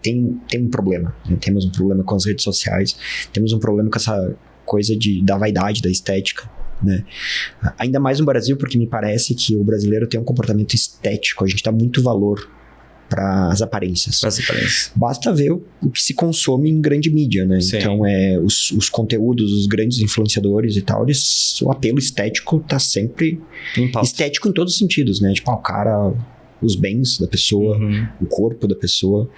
S1: tem um problema, né? Temos um problema com as redes sociais, temos um problema com essa coisa da vaidade, da estética, né? Ainda mais no Brasil, porque me parece que o brasileiro tem um comportamento estético, a gente dá muito valor para as aparências. Basta ver o que se consome em grande mídia, né? Sim. Então, os conteúdos, os grandes influenciadores e tal, o apelo estético tá sempre estético em todos os sentidos, né? Tipo, o cara, os bens da pessoa, o corpo da pessoa,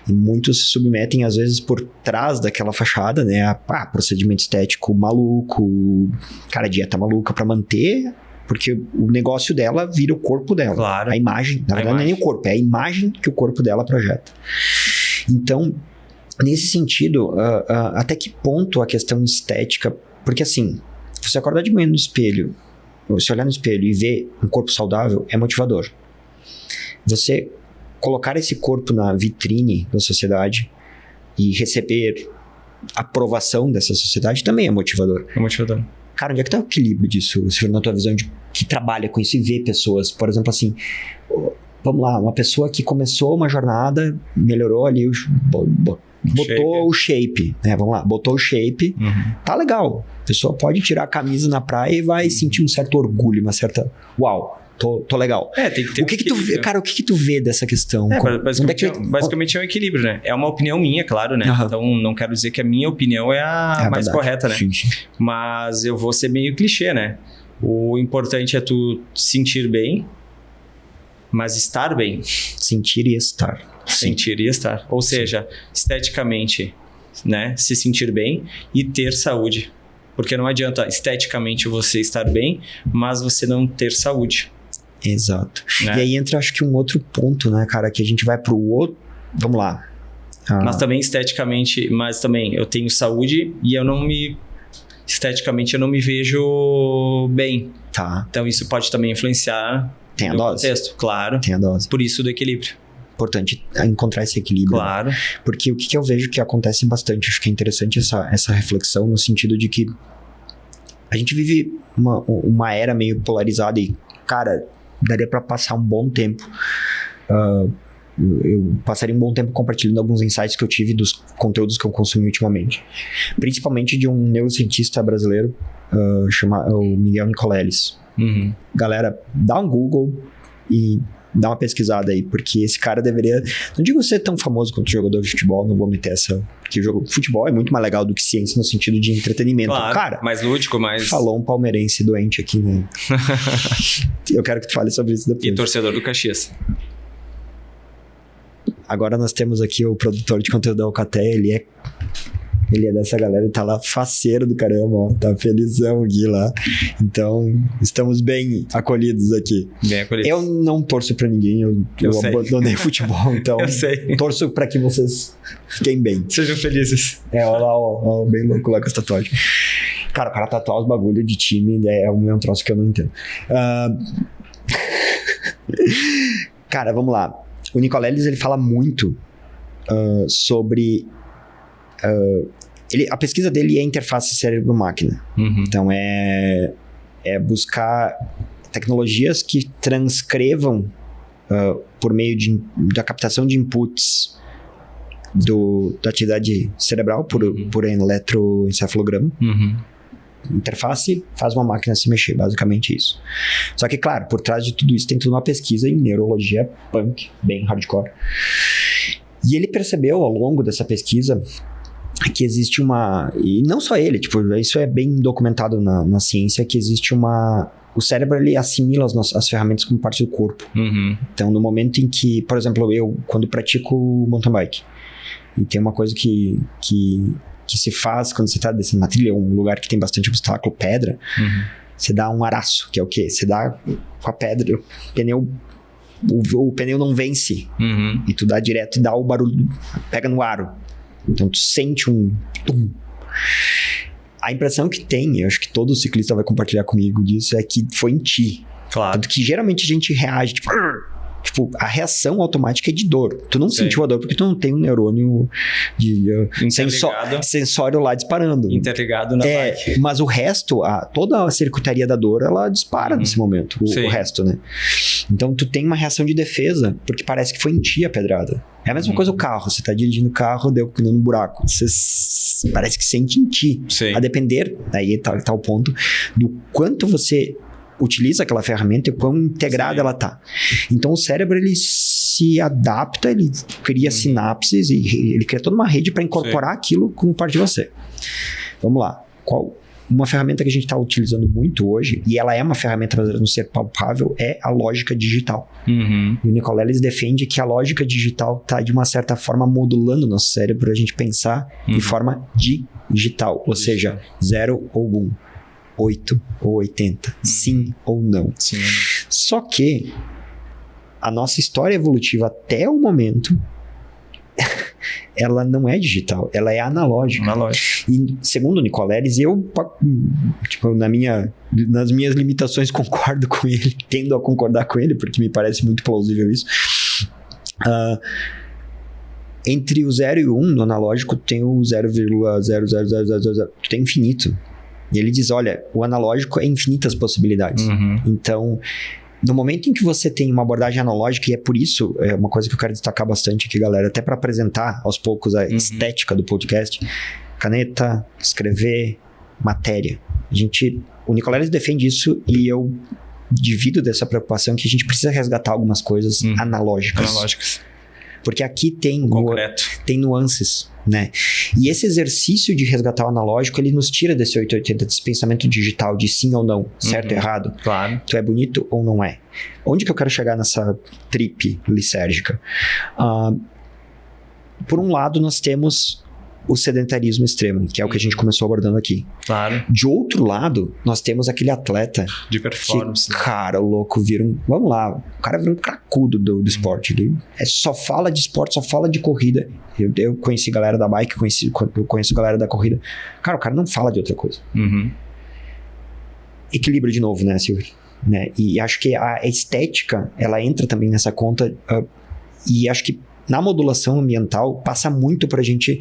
S1: e muitos se submetem, às vezes, por trás daquela fachada, né? A procedimento estético maluco, cara, dieta maluca para manter... Porque o negócio dela vira o corpo dela.
S2: Claro.
S1: A imagem, na verdade não é nem o corpo, é a imagem que o corpo dela projeta. Então, nesse sentido, até que ponto a questão estética... Porque assim, você acordar de manhã no espelho, você olhar no espelho e ver um corpo saudável é motivador. Você colocar esse corpo na vitrine da sociedade e receber aprovação dessa sociedade também é motivador.
S2: É motivador.
S1: Cara, onde é que tá o equilíbrio disso, na tua visão que trabalha com isso e vê pessoas? Por exemplo, assim, vamos lá, uma pessoa que começou uma jornada, melhorou ali, botou o shape, né? Vamos lá, botou o shape, tá legal. A pessoa pode tirar a camisa na praia e vai sentir um certo orgulho, uma certa... Uau, tô legal.
S2: Tem que ter
S1: O que tu vê, cara, o que tu vê dessa questão?
S2: Basicamente é um equilíbrio, né? É uma opinião minha, claro, né? Então, não quero dizer que a minha opinião é a mais correta, né?
S1: Sim.
S2: Mas eu vou ser meio clichê, né? O importante é tu sentir bem, mas estar bem.
S1: Sentir e estar.
S2: Sentir e estar. Ou seja, esteticamente, né? Se sentir bem e ter saúde. Porque não adianta esteticamente você estar bem, mas você não ter saúde.
S1: Exato.
S2: Né?
S1: E aí entra, acho que um outro ponto, né, cara, que a gente vai pro outro... Vamos lá.
S2: Mas também esteticamente, mas também eu tenho saúde e eu não me... Esteticamente eu não me vejo bem.
S1: Tá.
S2: Então isso pode também influenciar
S1: no
S2: contexto, claro.
S1: Tem a dose.
S2: Por isso do equilíbrio.
S1: Importante encontrar esse equilíbrio.
S2: Claro.
S1: Porque o que eu vejo que acontece bastante, acho que é interessante essa reflexão no sentido de que a gente vive uma era meio polarizada e, cara, daria pra passar um bom tempo. Eu passaria um bom tempo compartilhando alguns insights que eu tive dos conteúdos que eu consumi ultimamente. Principalmente de um neurocientista brasileiro, chamado Miguel Nicoleles.
S2: Uhum.
S1: Galera, dá um Google e dá uma pesquisada aí, porque esse cara deveria... Não digo ser tão famoso quanto jogador de futebol, não vou meter essa... Porque o jogo de futebol é muito mais legal do que ciência no sentido de entretenimento.
S2: Claro,
S1: cara,
S2: mais lúdico, mais...
S1: Falou um palmeirense doente aqui, né? Eu quero que tu fale sobre isso depois.
S2: E torcedor do Caxias.
S1: Agora nós temos aqui o produtor de conteúdo da Alcatel, ele é dessa galera, ele tá lá faceiro do caramba, ó, tá felizão aqui lá. Então, estamos bem acolhidos aqui.
S2: Bem acolhidos.
S1: Eu não torço pra ninguém, eu abandonei futebol, então
S2: eu sei.
S1: Torço pra que vocês fiquem bem.
S2: Sejam felizes.
S1: Olha lá, ó, bem louco lá com as tatuagens. Cara, o cara tatuar os bagulho de time é um troço que eu não entendo. Cara, vamos lá. O Nicoleles, ele fala muito sobre... a pesquisa dele é interface cérebro-máquina.
S2: Uhum.
S1: Então, é buscar tecnologias que transcrevam por meio da captação de inputs da atividade cerebral por eletroencefalograma.
S2: Uhum.
S1: Interface faz uma máquina se mexer, basicamente isso. Só que, claro, por trás de tudo isso tem toda uma pesquisa em neurologia punk, bem hardcore. E ele percebeu ao longo dessa pesquisa que existe e não só ele, tipo, isso é bem documentado na ciência, que existe o cérebro, ele assimila as ferramentas como parte do corpo.
S2: Uhum.
S1: Então, no momento em que, por exemplo, eu, quando pratico mountain bike, e tem uma coisa que se faz quando você está descendo uma trilha, um lugar que tem bastante obstáculo, pedra, você dá um araço, que é o quê? Você dá com a pedra, o pneu não vence, e tu dá direto e dá o barulho, pega no aro. Então tu sente um tum. A impressão que tem, eu acho que todo ciclista vai compartilhar comigo disso, é que foi em ti.
S2: Claro.
S1: Tanto que geralmente a gente reage, tipo, a reação automática é de dor. Tu não sentiu a dor porque tu não tem um neurônio de sensório lá disparando.
S2: Interligado na bike.
S1: Mas o resto, toda a circuitaria da dor, ela dispara nesse momento. O resto, né? Então tu tem uma reação de defesa, porque parece que foi em ti a pedrada. É a mesma coisa o carro. Você tá dirigindo o carro, deu pneu no buraco. Você parece que sente em ti.
S2: Sim.
S1: A depender, aí tá o ponto, do quanto você utiliza aquela ferramenta e quão integrada ela tá. Então o cérebro, ele se adapta, ele cria sinapses e ele cria toda uma rede para incorporar aquilo como parte de você. Vamos lá. Uma ferramenta que a gente está utilizando muito hoje, e ela é uma ferramenta baseada no ser palpável, é a lógica digital.
S2: Uhum.
S1: E o Nicoleles defende que a lógica digital está, de uma certa forma, modulando o nosso cérebro para a gente pensar de forma digital, ou seja, 0 ou 1. 8 ou 80, sim ou não.
S2: Sim.
S1: Só que a nossa história evolutiva até o momento, ela não é digital, ela é analógica. E segundo o Nicoleles, eu, tipo, nas minhas limitações, concordo com ele, tendo a concordar com ele, porque me parece muito plausível isso. Entre o 0 e o 1 no analógico tem o 0,00000, tem infinito. E ele diz, olha, o analógico é infinitas possibilidades. Então, no momento em que você tem uma abordagem analógica, e é por isso, é uma coisa que eu quero destacar bastante aqui, galera, até para apresentar aos poucos a estética do podcast, caneta, escrever, matéria. O Nicoleles defende isso e eu divido dessa preocupação que a gente precisa resgatar algumas coisas analógicas. Porque aqui tem nuances, né? E esse exercício de resgatar o analógico, ele nos tira desse 880, desse pensamento digital de sim ou não, certo ou errado.
S2: Claro.
S1: Tu é bonito ou não é? Onde que eu quero chegar nessa trip lisérgica? Por um lado, nós temos o sedentarismo extremo, que é o que a gente começou abordando aqui.
S2: Claro.
S1: De outro lado, nós temos aquele atleta
S2: de performance.
S1: Que, cara, o louco vira um... Vamos lá, o cara vira um cracudo do esporte. Ele só fala de esporte, só fala de corrida. Eu conheci galera da bike, eu conheço galera da corrida. Cara, o cara não fala de outra coisa. Equilíbrio de novo, né, Silvio? Né? E acho que a estética, ela entra também nessa conta. E acho que na modulação ambiental, passa muito pra gente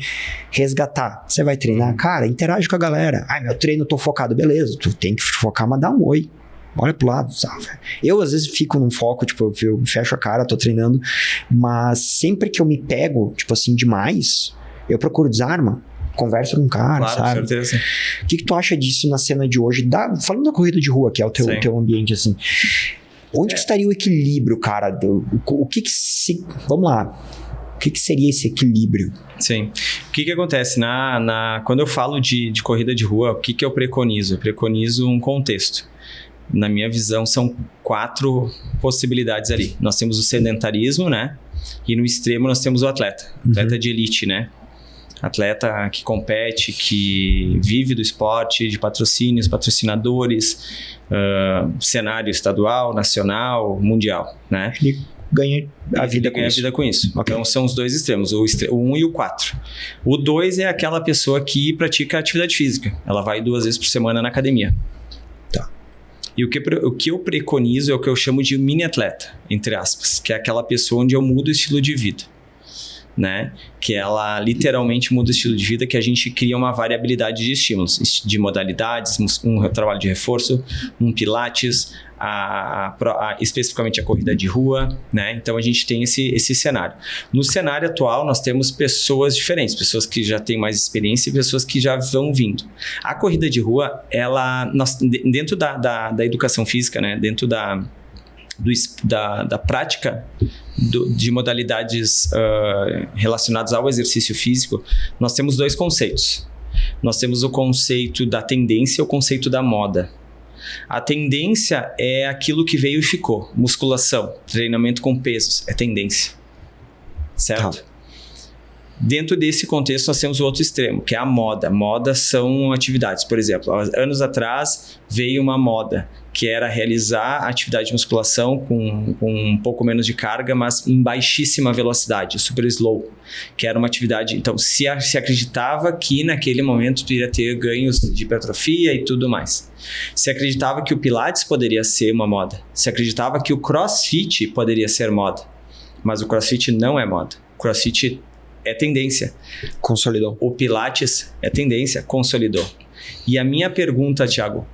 S1: resgatar. Você vai treinar, cara, interage com a galera. Meu treino, tô focado. Beleza, tu tem que focar, mas dá um oi. Olha pro lado, sabe? Eu, às vezes, fico num foco, tipo, eu fecho a cara, tô treinando, mas sempre que eu me pego, tipo assim, demais, eu procuro desarma, converso com o cara,
S2: claro,
S1: sabe?
S2: Com certeza.
S1: O que tu acha disso na cena de hoje? Falando da corrida de rua, que é o teu ambiente, assim. Onde que estaria o equilíbrio, cara? O que se... Vamos lá. O que seria esse equilíbrio?
S2: Sim. O que acontece? Quando eu falo de corrida de rua, o que eu preconizo? Eu preconizo um contexto. Na minha visão, são 4 possibilidades ali. Nós temos o sedentarismo, né? E no extremo nós temos o atleta. Atleta de elite, né? Atleta que compete, que vive do esporte, de patrocínios, patrocinadores, cenário estadual, nacional, mundial, né?
S1: Ele ganha a vida
S2: com isso. Okay. Então, são os 2 extremos, o 1 e o 4. O 2 é aquela pessoa que pratica atividade física. Ela vai 2 vezes por semana na academia.
S1: Tá.
S2: E o que eu preconizo é o que eu chamo de mini atleta, entre aspas, que é aquela pessoa onde eu mudo o estilo de vida. Né? Que ela literalmente muda o estilo de vida, que a gente cria uma variabilidade de estímulos, de modalidades, um trabalho de reforço, um pilates, especificamente a corrida de rua, né? Então a gente tem esse cenário. No cenário atual, nós temos pessoas diferentes, pessoas que já têm mais experiência e pessoas que já vão vindo. A corrida de rua, dentro da educação física, né? Dentro da prática de modalidades relacionadas ao exercício físico, nós temos 2 conceitos. Nós temos o conceito da tendência e o conceito da moda. A tendência é aquilo que veio e ficou. Musculação, treinamento com pesos, é tendência. Certo? Dentro desse contexto, nós temos o outro extremo, que é a moda. Moda são atividades. Por exemplo, anos atrás veio uma moda, que era realizar atividade de musculação com um pouco menos de carga, mas em baixíssima velocidade, super slow, que era uma atividade... Então, se acreditava que naquele momento tu iria ter ganhos de hipertrofia e tudo mais. Se acreditava que o Pilates poderia ser uma moda. Se acreditava que o CrossFit poderia ser moda. Mas o CrossFit não é moda. O CrossFit é tendência.
S1: Consolidou.
S2: O Pilates é tendência, consolidou. E a minha pergunta, Thiago,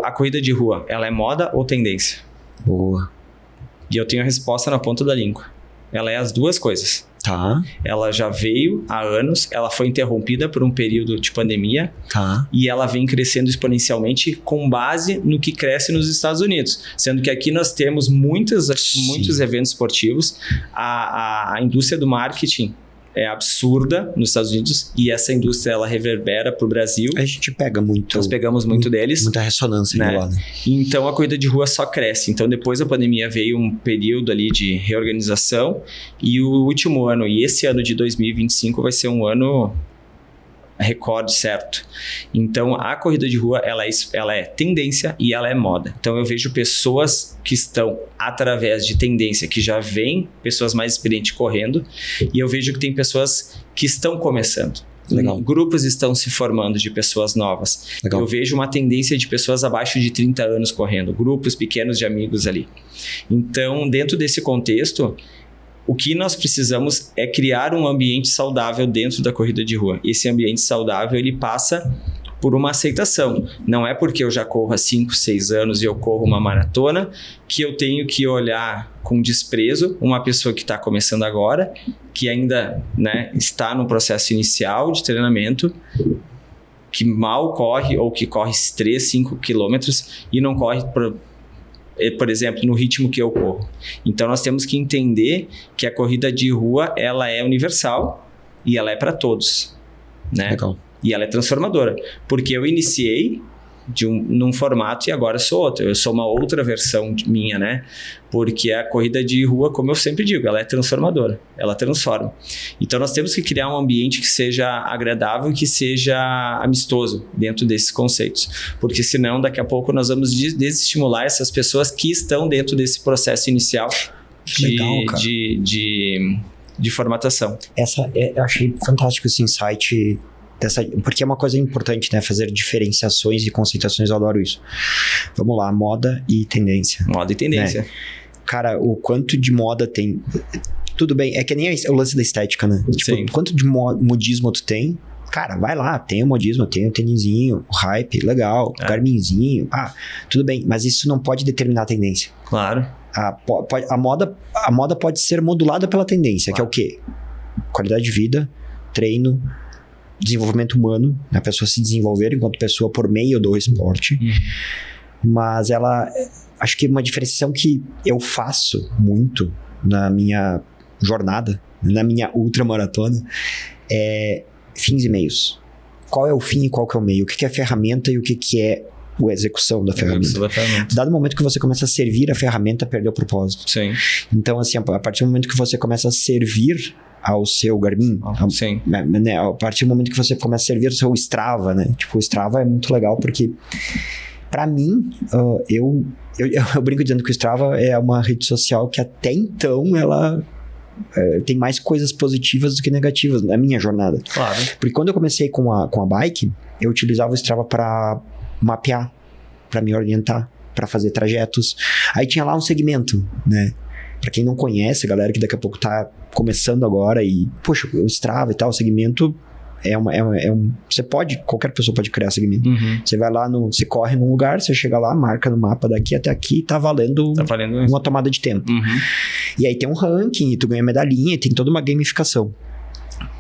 S2: a corrida de rua, ela é moda ou tendência?
S1: Boa.
S2: E eu tenho a resposta na ponta da língua. Ela é as 2 coisas.
S1: Tá.
S2: Ela já veio há anos, ela foi interrompida por um período de pandemia.
S1: Tá.
S2: E ela vem crescendo exponencialmente com base no que cresce nos Estados Unidos. Sendo que aqui nós temos muitos eventos esportivos. A indústria do marketing é absurda nos Estados Unidos e essa indústria ela reverbera para o Brasil.
S1: A gente pega muito.
S2: Nós pegamos muito deles.
S1: Muita ressonância,
S2: né?
S1: Lá, né?
S2: Então a corrida de rua só cresce. Então depois da pandemia veio um período ali de reorganização e o último ano, e esse ano de 2025 vai ser um ano recorde, certo? Então a corrida de rua ela é tendência e ela é moda. Então eu vejo pessoas que estão através de tendência, que já vêm pessoas mais experientes correndo, e eu vejo que tem pessoas que estão começando.
S1: Legal.
S2: Grupos estão se formando de pessoas novas.
S1: Legal.
S2: Eu vejo uma tendência de pessoas abaixo de 30 anos correndo, grupos pequenos de amigos ali. Então, dentro desse contexto, o que nós precisamos é criar um ambiente saudável dentro da corrida de rua. Esse ambiente saudável, ele passa por uma aceitação. Não é porque eu já corro há 5, 6 anos e eu corro uma maratona que eu tenho que olhar com desprezo uma pessoa que está começando agora, que ainda, né, está no processo inicial de treinamento, que mal corre ou que corre 3, 5 quilômetros e não corre por exemplo, no ritmo que eu corro. Então, nós temos que entender que a corrida de rua, ela é universal e ela é para todos, né?
S1: Legal.
S2: E ela é transformadora, porque eu iniciei num formato e agora sou outro. Eu sou uma outra versão minha, né? Porque a corrida de rua, como eu sempre digo, ela é transformadora. Ela transforma. Então, nós temos que criar um ambiente que seja agradável e que seja amistoso dentro desses conceitos. Porque senão, daqui a pouco, nós vamos desestimular essas pessoas que estão dentro desse processo inicial de formatação.
S1: Eu achei fantástico esse insight porque é uma coisa importante, né? Fazer diferenciações e conceituações, eu adoro isso. Vamos lá, moda e tendência.
S2: Moda e tendência.
S1: Né? Cara, o quanto de moda tem... Tudo bem, é que nem o lance da estética, né? Tipo, quanto de modismo tu tem? Cara, vai lá, tem o modismo, tem o tênisinho, o hype, legal, o Garminzinho, tudo bem. Mas isso não pode determinar a tendência.
S2: Claro.
S1: A moda pode ser modulada pela tendência, que é o quê? Qualidade de vida, treino, desenvolvimento humano, a pessoa se desenvolver enquanto pessoa por meio do esporte. Mas acho que uma diferenciação que eu faço muito na minha jornada, na minha ultramaratona, é fins e meios. Qual é o fim e qual que é o meio? O que é ferramenta e o que é a execução da ferramenta. Dado o momento que você começa a servir a ferramenta, perdeu o propósito.
S2: Sim.
S1: Então, assim, a partir do momento que você começa a servir ao seu Garmin, a partir do momento que você começa a servir ao seu Strava, né? Tipo, o Strava é muito legal porque, pra mim, eu brinco dizendo que o Strava é uma rede social que até então ela tem mais coisas positivas do que negativas na minha jornada.
S2: Claro.
S1: Porque quando eu comecei com a bike, eu utilizava o Strava para mapear, para me orientar, para fazer trajetos. Aí tinha lá um segmento, né? Pra quem não conhece, a galera que daqui a pouco tá começando agora e, poxa, o Strava e tal, o segmento qualquer pessoa pode criar segmento. Você vai lá, você corre num lugar, você chega lá, marca no mapa daqui até aqui, tá valendo uma tomada de tempo. E aí tem um ranking, e tu ganha medalhinha, e tem toda uma gamificação.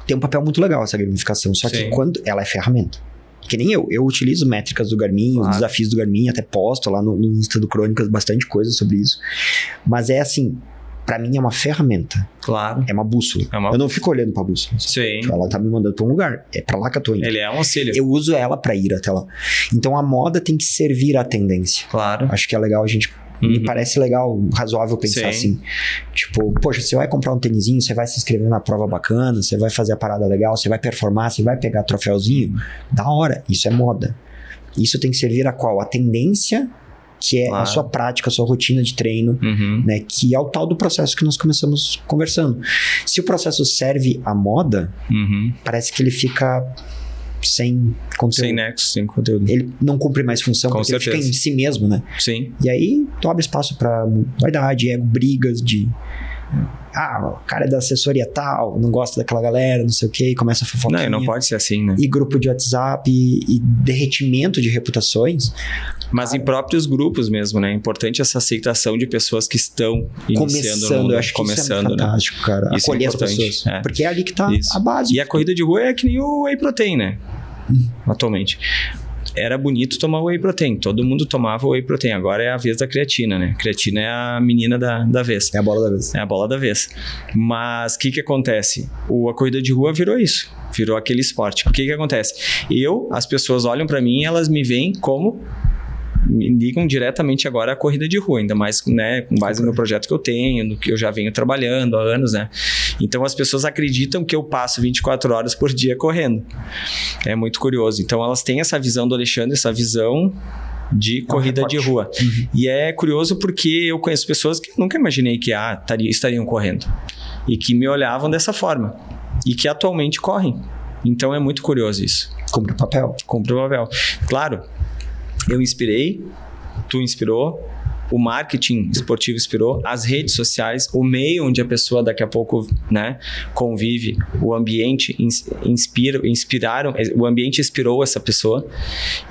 S1: Tem um papel muito legal essa gamificação, só que quando ela é ferramenta. Que nem eu utilizo métricas do Garmin, os desafios do Garmin, até posto lá no Insta do Crônicas bastante coisa sobre isso. Mas é assim, pra mim é uma ferramenta.
S2: Claro.
S1: É uma bússola. Eu não fico olhando pra bússola.
S2: Sim.
S1: Ela tá me mandando pra um lugar. É pra lá que eu tô indo.
S2: Ele é um auxílio.
S1: Eu uso ela pra ir até lá. Então a moda tem que servir à tendência.
S2: Claro.
S1: Acho que é legal a gente... Me parece legal, razoável pensar assim. Tipo, poxa, você vai comprar um tênisinho, você vai se inscrever na prova bacana, você vai fazer a parada legal, você vai performar, você vai pegar troféuzinho. Da hora. Isso é moda. Isso tem que servir a qual? A tendência, que é a sua prática, a sua rotina de treino, né? Que é o tal do processo que nós começamos conversando. Se o processo serve à moda, parece que ele fica sem conteúdo.
S2: Sem nexo, sem conteúdo.
S1: Ele não cumpre mais função,
S2: Com
S1: porque
S2: certeza.
S1: ele fica em si mesmo, né?
S2: Sim.
S1: E aí, tu abre espaço pra vaidade, ego, brigas de... o cara é da assessoria tal, não gosta daquela galera, não sei o que, começa a fofoquinha.
S2: Não pode ser assim, né?
S1: E grupo de WhatsApp e derretimento de reputações.
S2: Mas em próprios grupos mesmo, né? É importante essa aceitação de pessoas que estão iniciando,
S1: eu acho que isso é fantástico, cara.
S2: Isso
S1: acolher
S2: é
S1: as pessoas.
S2: É.
S1: Porque é ali que tá a base.
S2: E a corrida de rua é que nem o Whey Protein, né? Atualmente. Era bonito tomar Whey Protein. Todo mundo tomava Whey Protein. Agora é a vez da creatina, né? Creatina é a menina da vez.
S1: É a bola da vez.
S2: É a bola da vez. Mas o que acontece? A corrida de rua virou isso. Virou aquele esporte. O que acontece? As pessoas olham pra mim e elas me veem como... Me ligam diretamente agora à corrida de rua, ainda mais, né, com base no projeto que eu tenho, no que eu já venho trabalhando há anos, né? Então as pessoas acreditam que eu passo 24 horas por dia correndo. É muito curioso. Então elas têm essa visão do Alexandre, essa visão de corrida de rua. E é curioso porque eu conheço pessoas que eu nunca imaginei que estariam correndo e que me olhavam dessa forma e que atualmente correm. Então é muito curioso isso.
S1: Cumpre o papel.
S2: Claro, eu inspirei, tu inspirou, o marketing esportivo inspirou, as redes sociais, o meio onde a pessoa daqui a pouco, né, convive, o ambiente inspiraram, o ambiente inspirou essa pessoa.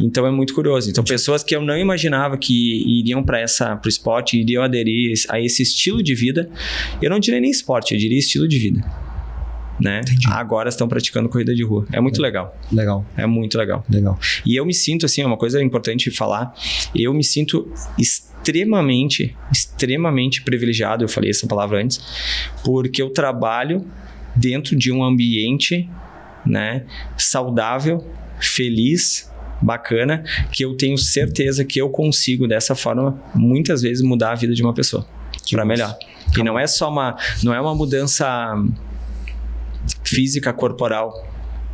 S2: Então é muito curioso. Então pessoas que eu não imaginava que iriam para o esporte, iriam aderir a esse estilo de vida, eu não diria nem esporte, eu diria estilo de vida. né?
S1: Entendi.
S2: Agora estão praticando corrida de rua. É muito legal.
S1: Legal.
S2: É muito legal.
S1: Legal.
S2: E eu me sinto, assim, é uma coisa importante falar, eu me sinto extremamente privilegiado, eu falei essa palavra antes, porque eu trabalho dentro de um ambiente, né, saudável, feliz, bacana, que eu tenho certeza que eu consigo, dessa forma, muitas vezes mudar a vida de uma pessoa para melhor. E não é só não é uma mudança física corporal,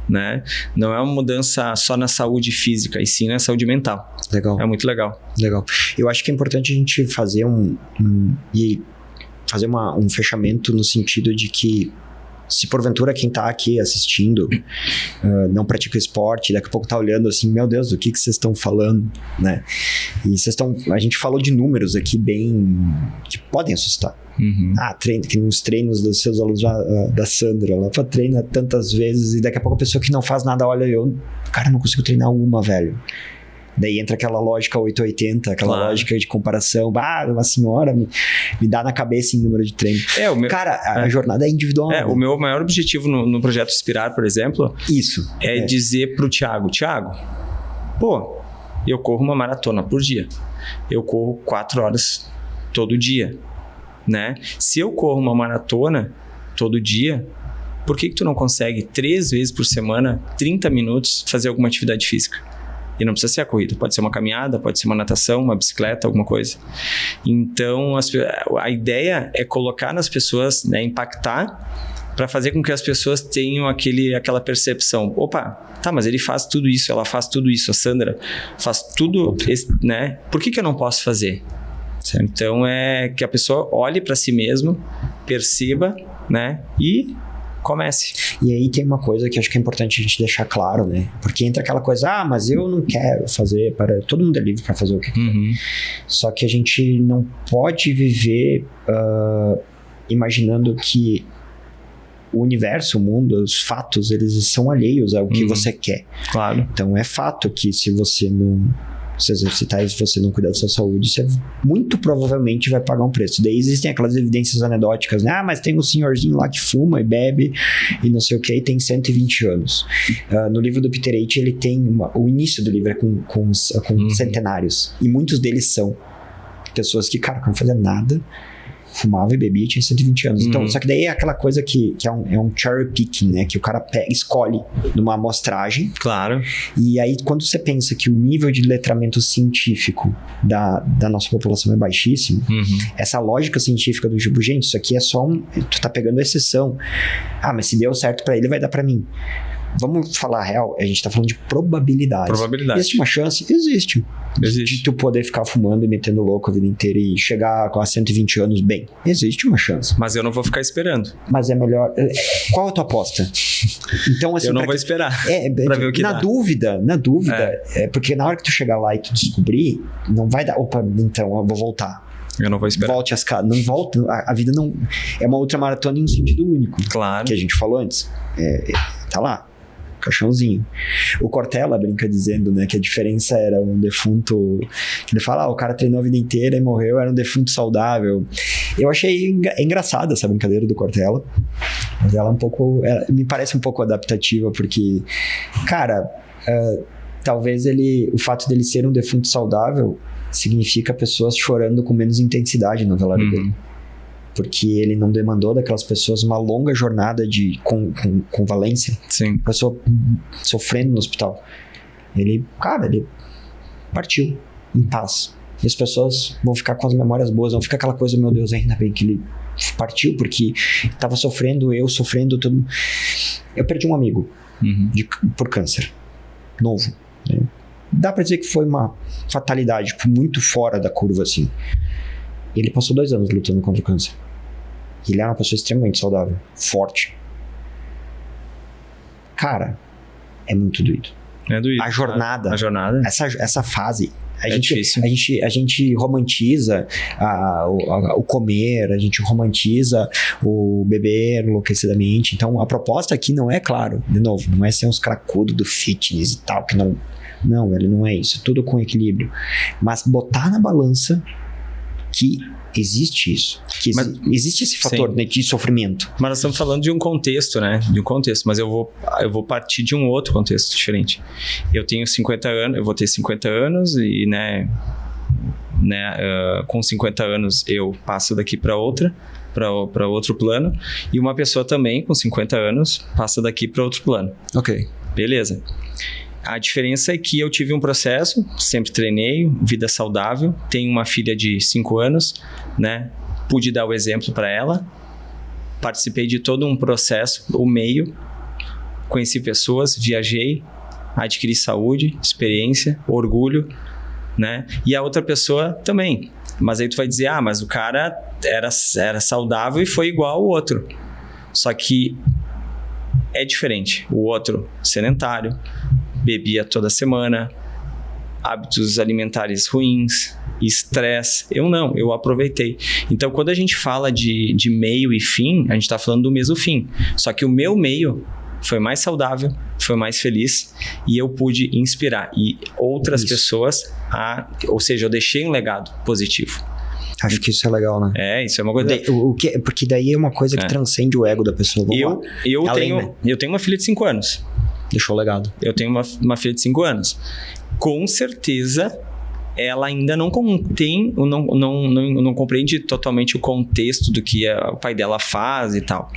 S2: né? Não é uma mudança só na saúde física, e sim na saúde mental.
S1: Legal.
S2: É muito legal.
S1: Legal. Eu acho que é importante a gente fazer um fechamento no sentido de que se porventura quem tá aqui assistindo não pratica esporte, daqui a pouco tá olhando assim, meu Deus, o que vocês estão falando, né? E a gente falou de números aqui que podem assustar.
S2: Uhum.
S1: Que nos treinos dos seus alunos, da Sandra, ela treina tantas vezes e daqui a pouco a pessoa que não faz nada olha cara, não consigo treinar uma, velho. Daí entra aquela lógica 880, aquela lógica de comparação. Uma senhora me dá na cabeça em número de treino. Cara, a jornada é individual.
S2: O meu maior objetivo no projeto Inspirar, por exemplo, é dizer pro Thiago, pô, eu corro uma maratona por dia. Eu corro 4 horas todo dia, né? Se eu corro uma maratona todo dia, por que tu não consegue 3 vezes por semana, 30 minutos, fazer alguma atividade física? E não precisa ser a corrida, pode ser uma caminhada, pode ser uma natação, uma bicicleta, alguma coisa. Então, a ideia é colocar nas pessoas, né, impactar, para fazer com que as pessoas tenham aquela percepção. Opa, mas ele faz tudo isso, ela faz tudo isso, a Sandra faz tudo, né? Por que eu não posso fazer? Certo. Então, é que a pessoa olhe para si mesma, perceba, né, e comece.
S1: E aí tem uma coisa que acho que é importante a gente deixar claro, né? Porque entra aquela coisa, mas eu não quero fazer, todo mundo é livre para fazer o que quer. Só que a gente não pode viver imaginando que o universo, o mundo, os fatos, eles são alheios ao que você quer.
S2: Claro.
S1: Então é fato que se você não se exercitar e se você não cuidar da sua saúde, você muito provavelmente vai pagar um preço. Daí existem aquelas evidências anedóticas, né? Mas tem um senhorzinho lá que fuma e bebe e não sei o que, e tem 120 anos. No livro do Peter H, ele tem o início do livro é com centenários, e muitos deles são pessoas que, cara, não faziam nada, fumava e bebia e tinha 120 anos. Então, só que daí é aquela coisa que é um cherry picking, né? Que o cara escolhe numa amostragem.
S2: Claro.
S1: E aí, quando você pensa que o nível de letramento científico da nossa população é baixíssimo, essa lógica científica do tipo, gente, isso aqui é só tu tá pegando exceção. Mas se deu certo pra ele, vai dar pra mim. Vamos falar a real, a gente tá falando de probabilidades. Existe uma chance? Existe. De tu poder ficar fumando e metendo louco a vida inteira e chegar com 120 anos bem. Existe uma chance.
S2: Mas eu não vou ficar esperando.
S1: Mas é melhor... Qual a tua aposta? Então, assim,
S2: eu não vou esperar pra ver o que
S1: dá. Na dúvida, porque na hora que tu chegar lá e tu descobrir, não vai dar... Opa, então eu vou voltar.
S2: Eu não vou esperar.
S1: Volte as casas. Não volta. A vida não... É uma ultramaratona em um sentido único.
S2: Claro.
S1: Que a gente falou antes. Tá lá. Caixãozinho. O Cortella brinca dizendo, né, que a diferença era um defunto, que ele fala, o cara treinou a vida inteira e morreu, era um defunto saudável. Eu achei engraçada essa brincadeira do Cortella, mas ela me parece um pouco adaptativa, porque, cara, talvez o fato dele ser um defunto saudável significa pessoas chorando com menos intensidade no velório dele. Porque ele não demandou daquelas pessoas uma longa jornada de convalência.
S2: Sim.
S1: A pessoa sofrendo no hospital. Ele partiu em paz. E as pessoas vão ficar com as memórias boas, vão ficar aquela coisa, meu Deus, ainda bem que ele partiu, porque estava sofrendo, eu sofrendo, tudo. Eu perdi um amigo por câncer, novo, né? Dá pra dizer que foi uma fatalidade, muito fora da curva, assim. Ele passou 2 anos lutando contra o câncer. Ele era uma pessoa extremamente saudável, forte. Cara, é muito doído.
S2: É doído.
S1: A jornada. Essa fase. A gente romantiza o comer, a gente romantiza o beber enlouquecidamente. Então, a proposta aqui não é, claro, de novo, não é ser uns cracudos do fitness e tal, que não... Não, velho, não é isso. Tudo com equilíbrio. Mas botar na balança que existe isso. Que existe esse fator, né, de sofrimento.
S2: Mas nós estamos falando de um contexto, né? De um contexto. Mas eu vou partir de um outro contexto diferente. Eu tenho 50 anos, eu vou ter 50 anos e, com 50 anos eu passo daqui para outro plano. E uma pessoa também com 50 anos passa daqui para outro plano.
S1: Ok.
S2: Beleza. A diferença é que eu tive um processo, sempre treinei, vida saudável, tenho uma filha de 5 anos, né? Pude dar o exemplo para ela, participei de todo um processo, o meio, conheci pessoas, viajei, adquiri saúde, experiência, orgulho, né? E a outra pessoa também. Mas aí tu vai dizer, mas o cara era saudável e foi igual ao outro. Só que é diferente. O outro, sedentário, bebia toda semana, hábitos alimentares ruins, estresse. Eu não, eu aproveitei. Então, quando a gente fala de meio e fim, a gente está falando do mesmo fim. Só que o meu meio foi mais saudável, foi mais feliz e eu pude inspirar e outras pessoas ou seja, eu deixei um legado positivo.
S1: Acho que isso é legal, né?
S2: Isso é uma coisa...
S1: Porque daí é uma coisa que transcende o ego da pessoa.
S2: Eu tenho uma filha de 5 anos.
S1: Deixou legado.
S2: Eu tenho uma filha de 5 anos. Com certeza, ela ainda não compreende totalmente o contexto do que o pai dela faz e tal.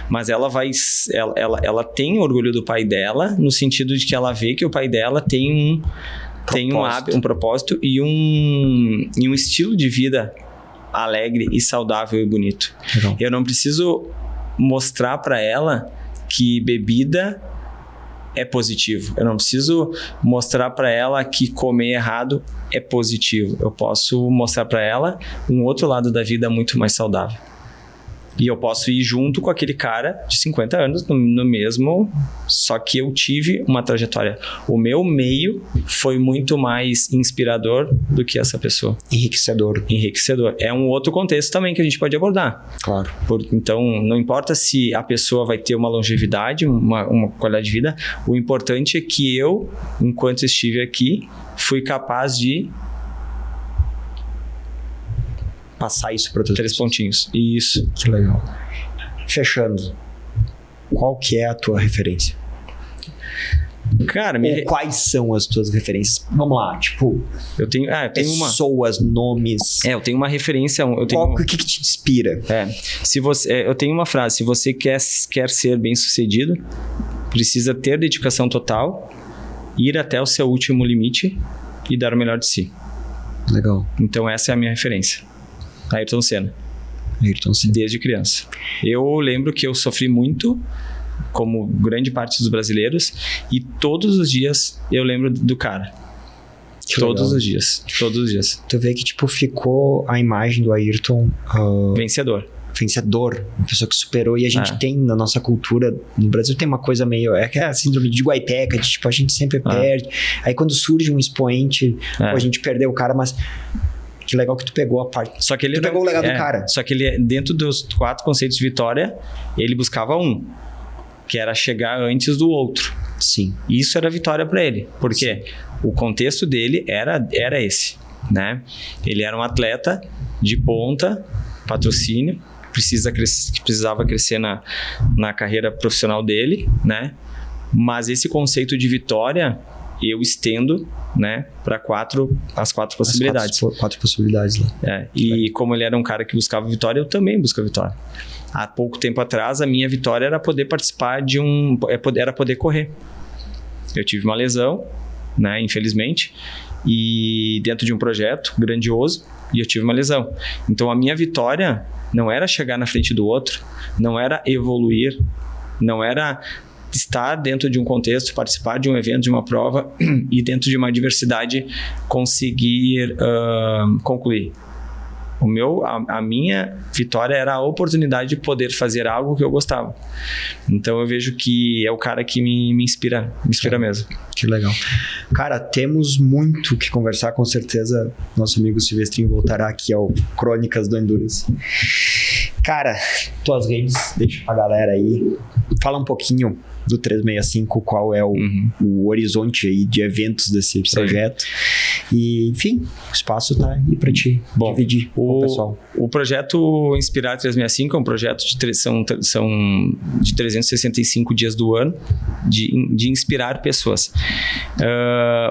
S2: Mas ela tem orgulho do pai dela, no sentido de que ela vê que o pai dela tem um propósito e um estilo de vida alegre e saudável e bonito.
S1: Legal.
S2: Eu não preciso mostrar para ela que bebida é positivo. Eu não preciso mostrar para ela que comer errado é positivo. Eu posso mostrar para ela um outro lado da vida muito mais saudável. E eu posso ir junto com aquele cara de 50 anos no mesmo, só que eu tive uma trajetória. O meu meio foi muito mais inspirador do que essa pessoa.
S1: Enriquecedor.
S2: É um outro contexto também que a gente pode abordar.
S1: Claro.
S2: Então, não importa se a pessoa vai ter uma longevidade, uma qualidade de vida, o importante é que eu, enquanto estive aqui, fui capaz de
S1: passar isso para outras
S2: 3 pontinhos. Isso.
S1: Que legal. Fechando, qual que é a tua referência?
S2: Cara,
S1: ou quais são as tuas referências? Vamos lá, tipo...
S2: Eu tenho
S1: pessoas, nomes...
S2: eu tenho uma referência...
S1: O que te inspira?
S2: Eu tenho uma frase. Se você quer ser bem-sucedido, precisa ter dedicação total, ir até o seu último limite e dar o melhor de si.
S1: Legal.
S2: Então, essa é a minha referência. Ayrton Senna. Desde criança. Eu lembro que eu sofri muito, como grande parte dos brasileiros, e todos os dias eu lembro do cara. Todos os dias.
S1: Tu vê que, tipo, ficou a imagem do Ayrton...
S2: vencedor,
S1: uma pessoa que superou. E a gente tem na nossa cultura, no Brasil tem uma coisa meio... É a síndrome de Guaipeca, de tipo, a gente sempre perde. Aí quando surge um expoente, a gente perdeu o cara, mas... Que legal que tu pegou a parte.
S2: Só que ele
S1: pegou o legado do cara.
S2: Só que ele, dentro dos 4 conceitos de vitória, ele buscava que era chegar antes do outro.
S1: Sim.
S2: Isso era vitória para ele. Porque o contexto dele era esse, né? Ele era um atleta de ponta, patrocínio, precisava crescer na carreira profissional dele, né? Mas esse conceito de vitória eu estendo, né, para as 4 possibilidades.
S1: 4 possibilidades lá.
S2: E como ele era um cara que buscava vitória, eu também busco a vitória. Há pouco tempo atrás, a minha vitória era poder participar era poder correr. Eu tive uma lesão, né, infelizmente, e dentro de um projeto grandioso, e eu tive uma lesão. Então, a minha vitória não era chegar na frente do outro, não era evoluir, não era estar dentro de um contexto, participar de um evento, de uma prova e dentro de uma diversidade conseguir concluir. A minha vitória era a oportunidade de poder fazer algo que eu gostava. Então eu vejo que é o cara que me inspira mesmo.
S1: Que legal. Cara, temos muito que conversar, com certeza nosso amigo Silvestrinho voltará aqui ao Crônicas do Endurance. Cara, tuas redes, deixa pra galera aí. Fala um pouquinho do 365, qual é o horizonte aí de eventos desse projeto. E, enfim, o espaço tá aí para te dividir com o pessoal.
S2: O projeto Inspirar 365 é um projeto são de 365 dias do ano de inspirar pessoas.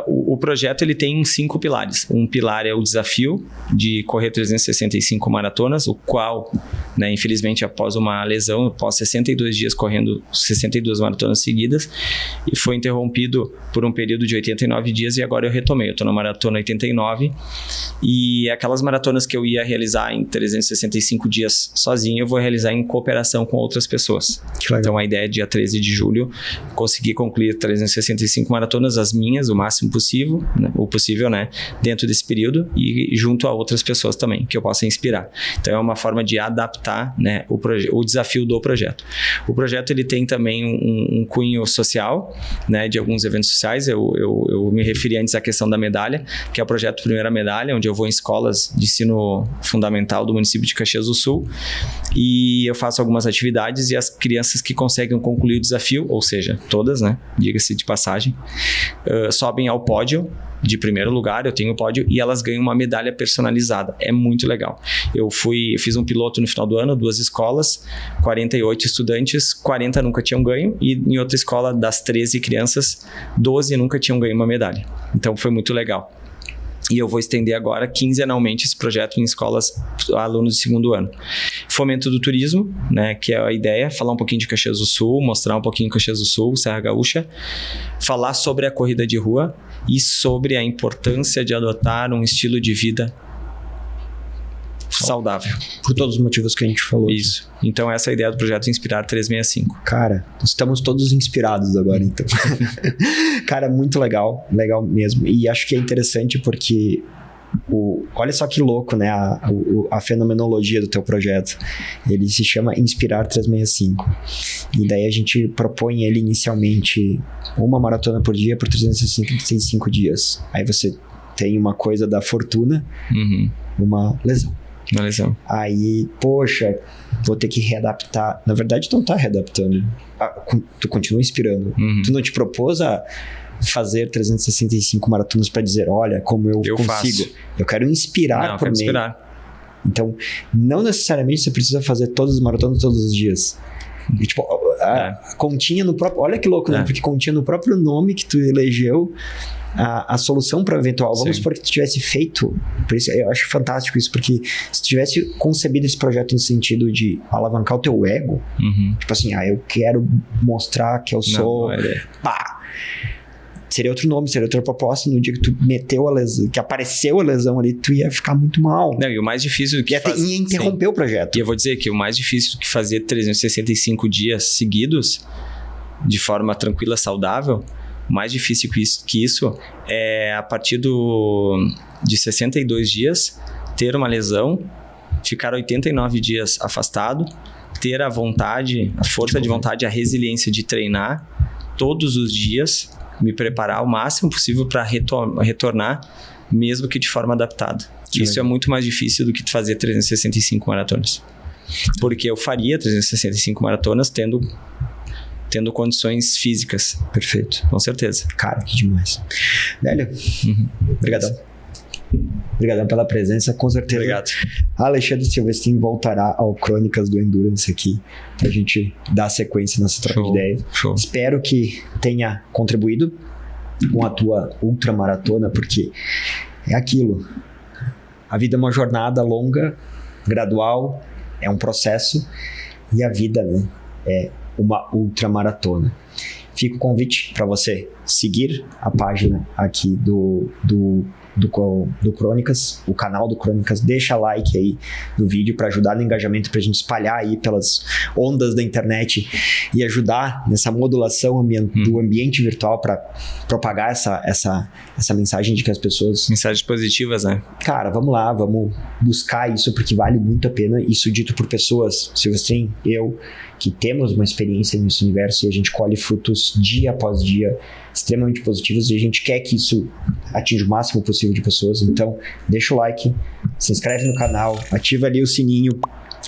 S2: O projeto ele tem 5 pilares. Um pilar é o desafio de correr 365 maratonas, o qual, né, infelizmente, após uma lesão, após 62 dias correndo 62 maratonas seguidas, e foi interrompido por um período de 89 dias e agora eu retomei. Eu estou na maratona 89 e aquelas maratonas que eu ia realizar em 365 dias sozinho, eu vou realizar em cooperação com outras pessoas. Então a ideia é dia 13 de julho conseguir concluir 365 maratonas, as minhas, o máximo possível, né, o possível, né, dentro desse período e junto a outras pessoas também, que eu possa inspirar. Então é uma forma de adaptar, né, o desafio do projeto. O projeto ele tem também um cunho social, né, de alguns eventos sociais. Eu me referi antes à questão da medalha, que é o projeto Primeira Medalha, onde eu vou em escolas de ensino fundamental do município de Caxias do Sul e eu faço algumas atividades e as crianças que conseguem concluir o desafio, ou seja, todas, né, diga-se de passagem, sobem ao pódio de primeiro lugar, eu tenho o pódio e elas ganham uma medalha personalizada. É muito legal. Eu fiz um piloto no final do ano, 2 escolas, 48 estudantes, 40 nunca tinham ganho e em outra escola, das 13 crianças, 12 nunca tinham ganho uma medalha. Então foi muito legal. E eu vou estender agora quinzenalmente esse projeto em escolas, alunos de segundo ano. Fomento do turismo, né, que é a ideia, falar um pouquinho de Caxias do Sul, mostrar um pouquinho de Caxias do Sul, Serra Gaúcha, falar sobre a corrida de rua e sobre a importância de adotar um estilo de vida saudável.
S1: Por todos os motivos que a gente falou.
S2: Isso. Então essa é a ideia do projeto Inspirar 365.
S1: Cara, estamos todos inspirados agora, então. Cara, muito legal. Legal mesmo. E acho que é interessante porque olha só que louco, né? A fenomenologia do teu projeto. Ele se chama Inspirar 365. E daí a gente propõe ele inicialmente uma maratona por dia por 365 dias. Aí você tem uma coisa da fortuna, uma lesão. Aí, poxa, vou ter que readaptar. Na verdade, tu não tá readaptando. Tu continua inspirando. Tu não te propôs a fazer 365 maratonas pra dizer, olha, como eu consigo.
S2: Faço.
S1: Eu quero inspirar por meio.
S2: Inspirar.
S1: Então, não necessariamente você precisa fazer todas as maratonas todos os dias. E, tipo, continha no próprio... Olha que louco, né? Porque continha no próprio nome que tu elegeu a solução para eventual. Vamos supor que tu tivesse feito... Por isso, eu acho fantástico isso, porque se tu tivesse concebido esse projeto no sentido de alavancar o teu ego, tipo assim, eu quero mostrar que eu sou... Pá! Seria outro nome, seria outra proposta. No dia que tu meteu a lesão, que apareceu a lesão ali, tu ia ficar muito mal.
S2: Não, e o mais difícil do que
S1: ia interromper o projeto.
S2: E eu vou dizer que o mais difícil do que fazer 365 dias seguidos, de forma tranquila, saudável, o mais difícil que isso é a partir de 62 dias, ter uma lesão, ficar 89 dias afastado, ter a vontade, a força de vontade, a resiliência de treinar todos os dias, me preparar o máximo possível para retornar, mesmo que de forma adaptada. Isso é muito mais difícil do que fazer 365 maratonas. Porque eu faria 365 maratonas tendo condições físicas.
S1: Perfeito.
S2: Com certeza.
S1: Cara, que demais. Velho, obrigadão. Obrigadão pela presença, com certeza.
S2: Obrigado.
S1: Alexandre Silvestre voltará ao Crônicas do Endurance aqui, pra gente dar sequência nessa troca de ideias.
S2: Show.
S1: Espero que tenha contribuído com a tua ultramaratona, porque é aquilo. A vida é uma jornada longa, gradual, é um processo, e a vida, né, é uma ultramaratona. Fica o convite para você seguir a página aqui do Crônicas, o canal do Crônicas. Deixa like aí no vídeo para ajudar no engajamento, para a gente espalhar aí pelas ondas da internet e ajudar nessa modulação do ambiente virtual para propagar essa mensagem de que as pessoas...
S2: Mensagens positivas, né?
S1: Cara, vamos lá, vamos buscar isso porque vale muito a pena. Isso dito por pessoas, Silvestre, eu, que temos uma experiência nesse universo e a gente colhe frutos dia após dia extremamente positivos e a gente quer que isso atinja o máximo possível de pessoas. Então, deixa o like, se inscreve no canal, ativa ali o sininho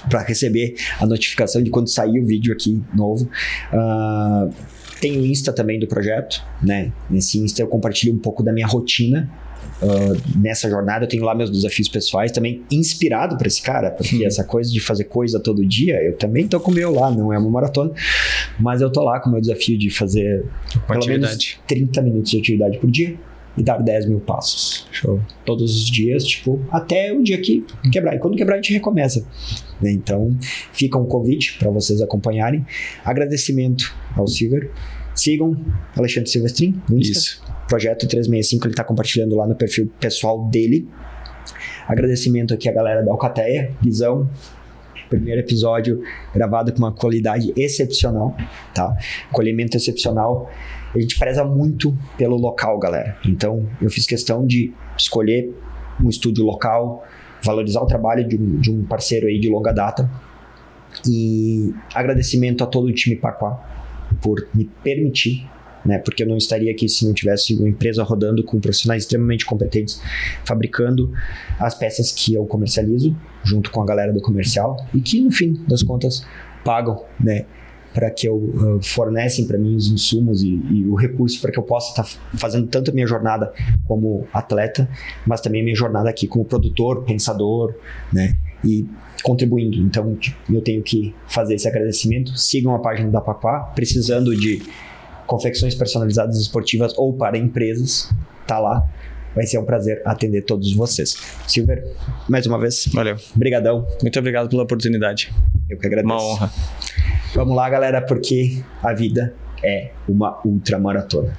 S1: para receber a notificação de quando sair o vídeo aqui novo. Tem o Insta também do projeto, né? Nesse Insta eu compartilho um pouco da minha rotina nessa jornada. Eu tenho lá meus desafios pessoais também, inspirado por esse cara, porque essa coisa de fazer coisa todo dia, eu também tô com o meu lá, não é uma maratona, mas eu tô lá com o meu desafio de fazer pelo menos 30 minutos de atividade por dia e dar 10 mil passos.
S2: Show.
S1: Todos os dias, tipo, até o dia que quebrar. E quando quebrar, a gente recomeça. Então, fica um convite para vocês acompanharem. Agradecimento ao Silver. Sigam Alexandre Silvestrin no Insta.
S2: Isso.
S1: Projeto 365, ele está compartilhando lá no perfil pessoal dele. Agradecimento aqui à galera da Alcateia, Guizão. Primeiro episódio gravado com uma qualidade excepcional, tá? Colhimento excepcional. A gente preza muito pelo local, galera. Então, eu fiz questão de escolher um estúdio local, valorizar o trabalho de um parceiro aí de longa data. E agradecimento a todo o time Paqua por me permitir, né? Porque eu não estaria aqui se não tivesse uma empresa rodando com profissionais extremamente competentes, fabricando as peças que eu comercializo, junto com a galera do comercial, e que, no fim das contas, pagam, né? Para que eu fornecem para mim os insumos e o recurso para que eu possa estar fazendo tanto a minha jornada como atleta, mas também a minha jornada aqui como produtor, pensador, né? E contribuindo. Então, eu tenho que fazer esse agradecimento. Sigam a página da Paqua, precisando de confecções personalizadas esportivas ou para empresas, tá lá. Vai ser um prazer atender todos vocês. Silver, mais uma vez.
S2: Valeu.
S1: Brigadão.
S2: Muito obrigado pela oportunidade.
S1: Eu que agradeço.
S2: Uma honra.
S1: Vamos lá, galera, porque a vida é uma ultramaratona.